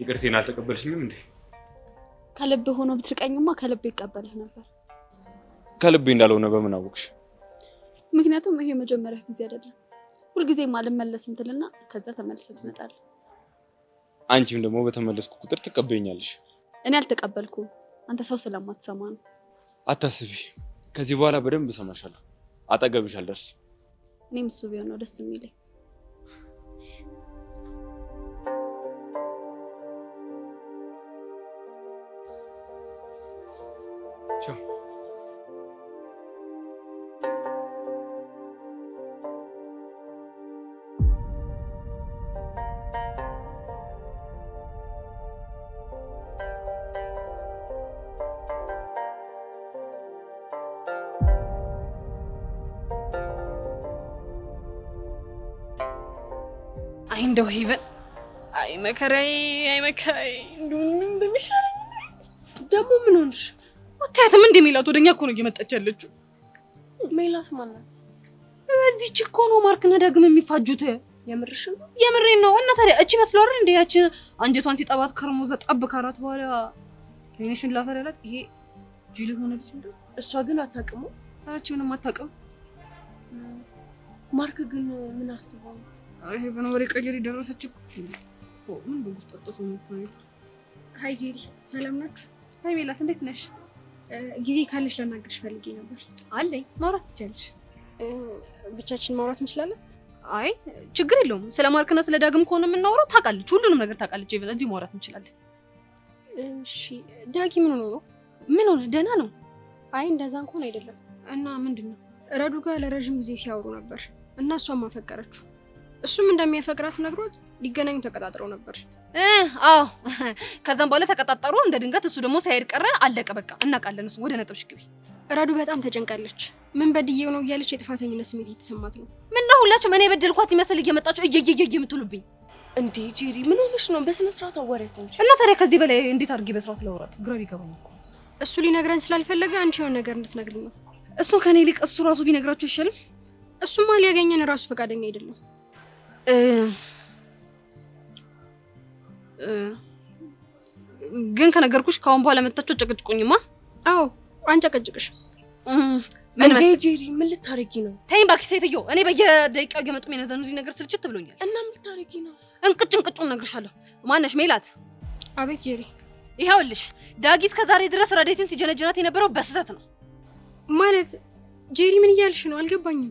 ይቅርቴን አልተቀበልሽኝም እንዴ? ከልብ ሆኖ ብትርቀኝማ ከልብ ይቀበልህ ነበር። ከልቤ እንዳልሆነ በምን አወቅሽ? ምክንያቱም ይሄ መጀመሪያ ጊዜ አይደለም። ሁልጊዜም አልመለስም ትልና ከዛ ተመልሰህ ትመጣለህ። አንቺም ደግሞ በተመለስኩ ቁጥር ትቀበኛለሽ። እኔ አልተቀበልኩም። አንተ ሰው ስለማትሰማ ነው። አታስቢ፣ ከዚህ በኋላ በደንብ እሰማሻለሁ። አጠገብሽ አልደርስም። እኔም እሱ ቢሆን ነው ደስ የሚለኝ። ቻው። አይ እንደው ሄቨን፣ አይ መከራዬ፣ አይ መከራዬ፣ እንደው ምን እንደሚሻለኝ ደግሞ ምን ሆንሽ? አታያትም እንዴ ሜላት ወደኛ እኮ ነው እየመጣች ያለችው። ሜላት ማናት? በዚህች እኮ ነው ማርክና ዳግም የሚፋጁት። የምርሽ ነው? የምሬን ነው። እና ታዲያ እቺ መስሎ አይደል እንዴ ያችን አንጀቷን ሲጠባት ከርሞ ዘጠብ ካራት በኋላ የኔሽን ላፈር ያላት ይሄ ጅል ሆነ ልጅ እንዴ? እሷ ግን አታውቅም። አራች ምንም አታውቅም። ማርክ ግን ምን አስበው ነው? ይሄ በነወሬ ቀየር ደረሰች እኮ ምን በውስጥ ተጠሶ ነው። ሃይ ጄሪ፣ ሰላም ናችሁ? ሃይ ሜላት፣ እንዴት ነሽ? ጊዜ ካለሽ ላናግርሽ ፈልጌ ነበር። አለኝ፣ ማውራት ትችያለሽ። ብቻችን ማውራት እንችላለን? አይ ችግር የለውም። ስለ ማርክና ስለ ዳግም ከሆነ የምናወራው ታውቃለች፣ ሁሉንም ነገር ታውቃለች። እዚህ ማውራት እንችላለን። እሺ፣ ዳጊ ምን ሆኖ ነው? ምን ሆነ? ደህና ነው። አይ እንደዛ እንኳን አይደለም። እና ምንድነው? ረዱ ጋር ለረጅም ጊዜ ሲያወሩ ነበር እና እሷም አፈቀረችው። እሱም እንደሚያፈቅራት ነግሮት ሊገናኙ ተቀጣጥረው ነበር። አዎ ከዛም በኋላ ተቀጣጠሩ። እንደ ድንገት እሱ ደግሞ ሳይሄድ ቀረ። አለቀ በቃ። እናውቃለን። እሱ ወደ ነጥብሽ ግቢ። ረዱ በጣም ተጨንቃለች። ምን በድዬው ነው እያለች የጥፋተኝነት ስሜት እየተሰማት ነው። ምን ነው ሁላችሁም እኔ በደልኳት ይመስል እየመጣችሁ እየየየ የምትሉብኝ እንዴ? ጄሪ ምን ሆነሽ ነው? በስነ ስርዓት አዋሪያት እንጂ። እና ታዲያ ከዚህ በላይ እንዴት አድርጌ በስርዓት ላወራት? ግራ ቢገባኝ እኮ። እሱ ሊነግረን ስላልፈለገ አንቺ የሆነ ነገር እንድትነግሪኝ ነው። እሱን ከኔ ይልቅ እሱ ራሱ ቢነግራችሁ አይሻልም? እሱማ ሊያገኘን ራሱ ፈቃደኛ አይደለም። ግን ከነገርኩሽ ካሁን በኋላ መጣችሁ ጨቅጭቁኝማ። አዎ አንጨቅጭቅሽም። ምን መሰለሽ ጄሪ፣ ምን ልታረጊ ነው? ተይኝ እባክሽ ሴትዮ። እኔ በየደቂቃው እየመጡ የሚነዘኑኝ ነገር ስልችት ብሎኛል። እና ምን ልታረጊ ነው? እንቅጩን እነግርሻለሁ። ማነሽ? ሜላት። አቤት ጄሪ። ይኸውልሽ ዳጊት ከዛሬ ድረስ ረዴትን ሲጀነጅናት የነበረው በስህተት ነው። ማለት ጄሪ ምን እያልሽ ነው? አልገባኝም።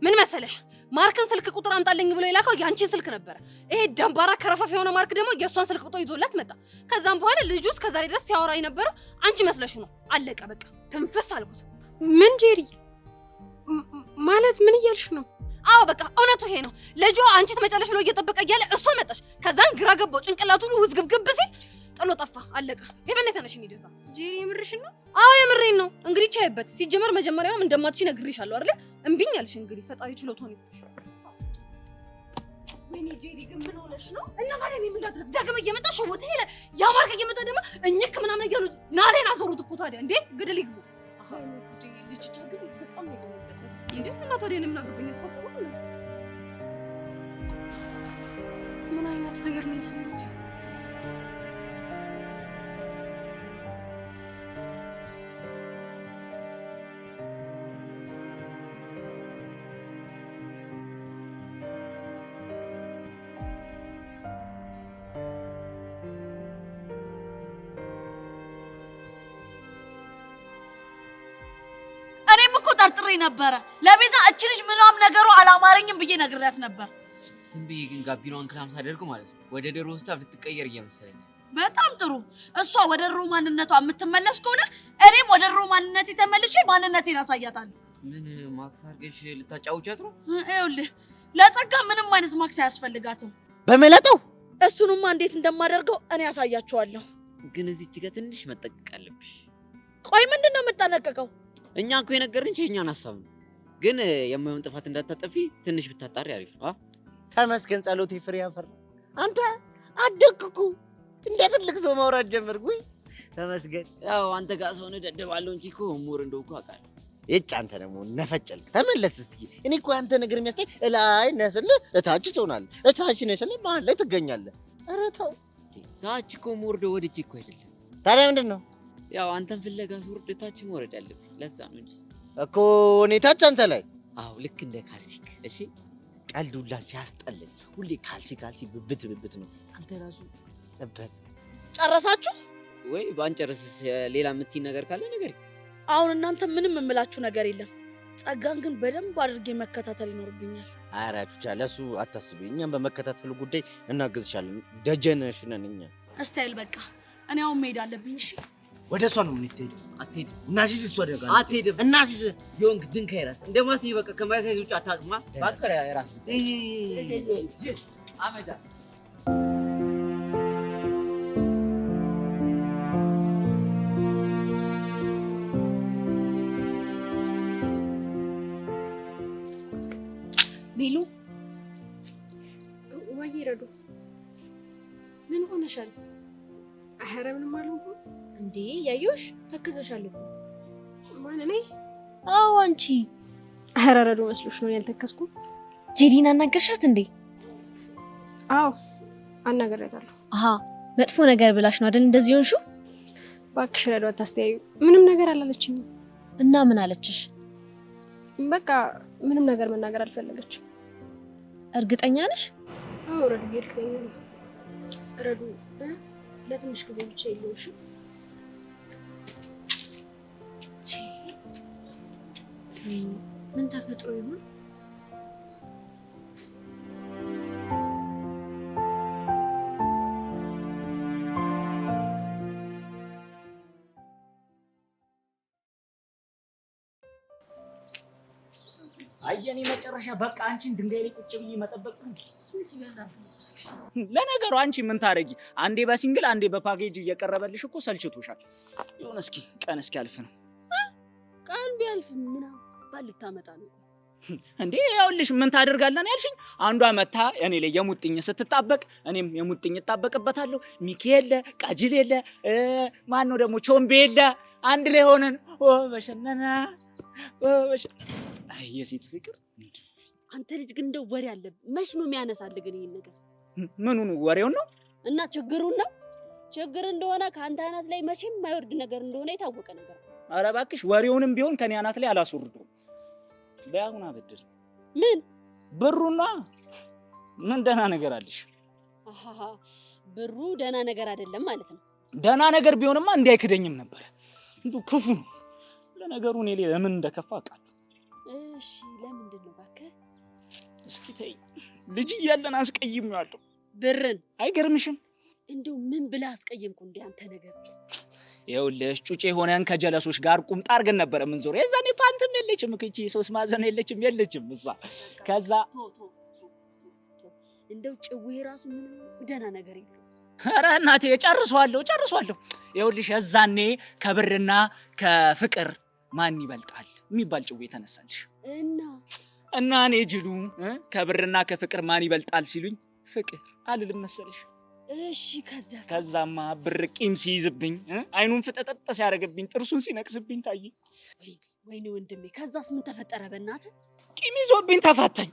ምን መሰለሽ ማርክን ስልክ ቁጥር አምጣልኝ ብሎ የላከው ያንቺን ስልክ ነበረ። ይሄ ደንባራ ከረፈፍ የሆነ ማርክ ደግሞ የእሷን ስልክ ቁጥር ይዞላት መጣ። ከዛም በኋላ ልጁ እስከዛሬ ድረስ ሲያወራ የነበረው አንቺ መስለሽው ነው። አለቀ በቃ። ትንፍስ አልኩት። ምን ጄሪ? ማለት ምን እያልሽ ነው? አዎ በቃ እውነቱ ይሄ ነው። ልጁ አንቺ ትመጫለሽ ብሎ እየጠበቀ እያለ እሷ መጣች። ከዛን ግራ ገባው። ጭንቅላቱ ሁሉ ውዝግብግብ ሲል ጥሎ ጠፋ። አለቀ። የበኔ ተነሽ እንሂድ እዛ። ጄሪ የምርሽን ነው? አዎ የምሬን ነው። እንግዲህ ቻይበት። ሲጀመር መጀመሪያውም እንደማትሽ ነግሬሻለሁ አይደል? እምቢኝ አልሽ። እንግዲህ ፈጣሪ ችሎታውን ይስጥሽ። ወይኔ ጄሪ ግን ምን ሆነሽ ነው? እና ታዲያ እኔ ምን ላድርግ? ዳግም እየመጣ ሸወተ ሄደ። ያ ማርክ እየመጣ ደግሞ እኝክ ምናምን እያሉ ናሌን አዞሩት እኮ። ታዲያ እንዴ ገደል ይግቡ። አይ ነው ጉዴ። ልጅቷ ግን በጣም ነው የደነገጠች። እንዴ እና ታዲያ እኔ ምን አገባኝ? ምን አይነት ነገር ነው የሰማሁት? ጠርጥሬ ነበረ። ለቤዛ እቺ ልጅ ምንም ነገሩ አላማረኝም ብዬ ነግሬያት ነበር። ዝም ብዬ ግን ጋቢናውን ክላም ሳደርግ ማለት ነው ወደ ድሮ ስታፍ ልትቀየር እየመሰለኝ። በጣም ጥሩ። እሷ ወደ ድሮ ማንነቷ የምትመለስ ከሆነ እኔም ወደ ድሮ ማንነቴ ተመልሼ ማንነቴን አሳያታለሁ። ምን ማክስ አድርገሽ ልታጫውቻት ነው? ይኸውልህ ለጸጋ ምንም አይነት ማክስ አያስፈልጋትም። በመለጠው እሱንማ እንዴት እንደማደርገው እኔ ያሳያቸዋለሁ። ግን እዚች ጋር ትንሽ መጠንቀቅ አለብሽ። ቆይ ምንድነው የምጠነቀቀው? እኛ እኮ የነገርንሽ የእኛን ሀሳብ ነው። ግን የማይሆን ጥፋት እንዳታጠፊ ትንሽ ብታጣሪ አሪፍ ነው። ተመስገን ጸሎቴ ፍሬ ያፈራ። አንተ አደግኩ እንደ ትልቅ ሰው ማውራት ጀመርኩኝ። ተመስገን። ያው አንተ ጋር ሰው ነው ደደባለው እንጂ እኮ ሙር እንደው እኮ አውቃለሁ። እጭ አንተ ደግሞ ነፈጨልክ። ተመለስ እስቲ። እኔ እኮ አንተ ነገር የሚያስጠኝ ላይ ነስል እታች ትሆናለህ፣ እታች ነስል መሀል ላይ ትገኛለህ። ኧረ ተው። ታች እኮ ሙርዶ ወድጄ እኮ አይደለም። ታዲያ ምንድን ነው? ያው አንተን ፍለጋ ስወርድ ታች መውረድ አለብኝ። ለዛ ነው እንጂ እኮ እኔ ታች አንተ ላይ። አዎ ልክ እንደ ካልሲክ። እሺ ቀልዱላ ሲያስጠለኝ ሁሌ ካልሲ ብብት ነው። አንተ ራሱ እበት። ጨረሳችሁ ወይ? ባንጨርስስ ሌላ የምትይ ነገር ካለ ነገር። አሁን እናንተ ምንም የምላችሁ ነገር የለም። ጸጋን ግን በደንብ አድርጌ መከታተል ይኖርብኛል። አራቹቻ ለሱ አታስቢ። እኛም በመከታተሉ ጉዳይ እናግዝሻለን። ደጀነሽ ነን እኛ። እስታይል በቃ እኔ አሁን መሄድ አለብኝ። እሺ ወደ እሷ ነው የምንሄደው። አትሄድም። እናሲስ እሷ ደጋ አትሄድም። እናሲስ ዮንግ ድንካ ይራስ እንደማስይ በቃ ከማይሳይዝ ውጭ አታውቅማ። ባከራ ይራስ አመዳ ቤሉ ወይ ረዱ ምን ሆነሻል? ኧረ ምንም አልሆንኩም። እንዴ ያዩሽ ተከዘሻል እኮ። ማን እኔ? አዎ አንቺ። ኧረ ረዱ መስሎሽ ነው ያልተከስኩ? ጄሊን አናገርሻት እንዴ? አዎ አናገራታለሁ። አሃ መጥፎ ነገር ብላሽ ነው አይደል እንደዚህ ሆንሽው? እባክሽ ረዱ አታስተያዩ። ምንም ነገር አላለችኝም። እና ምን አለችሽ? በቃ ምንም ነገር መናገር አልፈለገችም። እርግጠኛ ነሽ? አዎ ረዱ እርግጠኛ ነኝ። ረዱ ለትንሽ ጊዜ ብቻ ይለውሽ። ምን ተፈጥሮ ይሆን? አየኔ መጨረሻ በቃ አንቺን ድንጋይ ላይ ቁጭ ብዬ መጠበቅ ነው። እሱን ሲበዛብኝ። ለነገሩ አንቺ ምን ታረጊ? አንዴ በሲንግል አንዴ በፓኬጅ እየቀረበልሽ እኮ ሰልችቶሻል። ይሁን እስኪ ቀን እስኪ አልፍ ነው። ቀን ቢያልፍ ምን አባል ልታመጣ ነው እንዴ? ይኸውልሽ ምን ታደርጋለን ያልሽኝ? አንዷ መታ እኔ ላይ የሙጥኝ ስትጣበቅ እኔም የሙጥኝ እጣበቅበታለሁ። ሚኪ የለ ቃጅል የለ ማን ነው ደግሞ ቾምቤ የለ አንድ ላይ ሆነን በሸነና የሴት ፍቅር። አንተ ልጅ ግን እንደው ወሬ አለ። መች ነው የሚያነሳልህ ግን ይሄን ነገር? ምኑን ወሬውን ነው? እና ችግሩን ነው? ችግር እንደሆነ ከአንተ አናት ላይ መቼም የማይወርድ ነገር እንደሆነ የታወቀ ነገር ነው። ኧረ እባክሽ ወሬውንም ቢሆን ከኔ አናት ላይ አላስወርደውም። በያሁን አበድር። ምን ብሩና ምን ደህና ነገር አለሽ? አሃ ብሩ ደህና ነገር አይደለም ማለት ነው። ደህና ነገር ቢሆንማ እንዳይክደኝም ነበር። እንዱ ክፉ ነው። ለነገሩ እኔ ለምን እንደከፋ አውቃለሁ። እሺ ለምንድን ነው እባክህ? እስኪ ተይ ልጅ እያለን አስቀይሜዋለሁ። ብርን አይገርምሽም? እንደው ምን ብለህ አስቀየምኩ እንዴ አንተ ነገር? ይኸውልሽ ጩጬ ሆነን ከጀለሶች ጋር ቁምጣ አድርገን ነበር የምንዞረው። የዛኔ ፓንትም የለችም እቺ 3 ማዕዘን የለችም እሷ። ከዛ እንደው ጭዌ ራሱ ምንም ደህና ነገር የለም። ኧረ እናቴ ጨርሷለሁ። ይኸውልሽ የዛኔ ከብርና ከፍቅር ማን ይበልጣል የሚባል ጭዌ ተነሳልሽ እና እኔ ጅሉ ከብርና ከፍቅር ማን ይበልጣል ሲሉኝ ፍቅር አልልም መሰለሽ። እሺ ከዛማ ብር ቂም ሲይዝብኝ አይኑን ፍጠጠጥ ሲያደርግብኝ ጥርሱን ሲነቅስብኝ ታየኝ። ወይኔ ወንድሜ ከዛስ ምን ተፈጠረ? በእናትህ ቂም ይዞብኝ ተፋታኝ።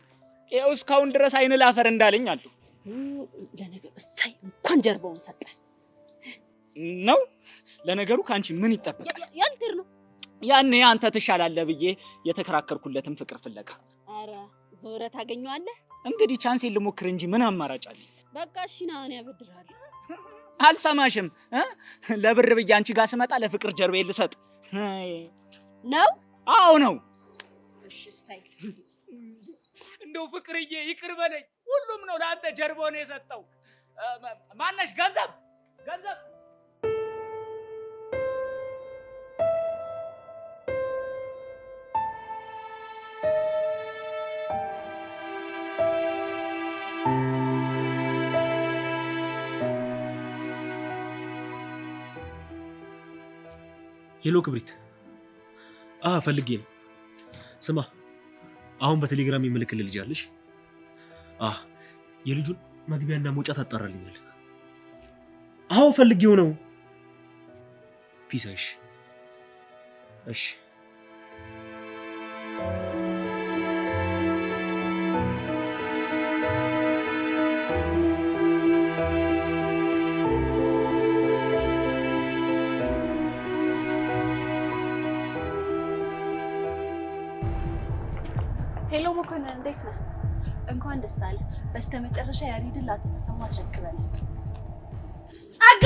ይኸው እስካሁን ድረስ አይን ላፈር እንዳለኝ አሉ። ለነገሩ እሳይ እንኳን ጀርባውን ሰጠ ነው። ለነገሩ ካንቺ ምን ይጠበቃል? ያልትር ነው ያኔ አንተ ትሻላለህ ብዬ የተከራከርኩለትን ፍቅር ፍለጋ። አረ ዞረ ታገኘዋለህ። እንግዲህ ቻንስ ልሞክር እንጂ ምን አማራጭ አለ? በቃ እሺ ና እኔ አበድርሃለሁ። አልሰማሽም? ለብር ብዬ አንቺ ጋር ስመጣ ለፍቅር ጀርባዬን ልሰጥ ነው? አዎ ነው። እሺ ስታይ እንደው ፍቅርዬ ይቅር በለኝ። ሁሉም ነው ለአንተ ጀርባውን የሰጠው። ማነሽ? ገንዘብ ሄሎ ክብሪት። ፈልጌ ነው። ስማ አሁን በቴሌግራም የምልክልህ ልጅ አለሽ? የልጁን መግቢያና መውጫ ታጣራልኛል። ፈልጌው ነው። ፒስ። እሺ ሄሎ መኮንን እንዴት ነህ? እንኳን ደስ አለ። በስተመጨረሻ ያሬድን ላንተ ተሰማ አስረክበናል። ጸጋ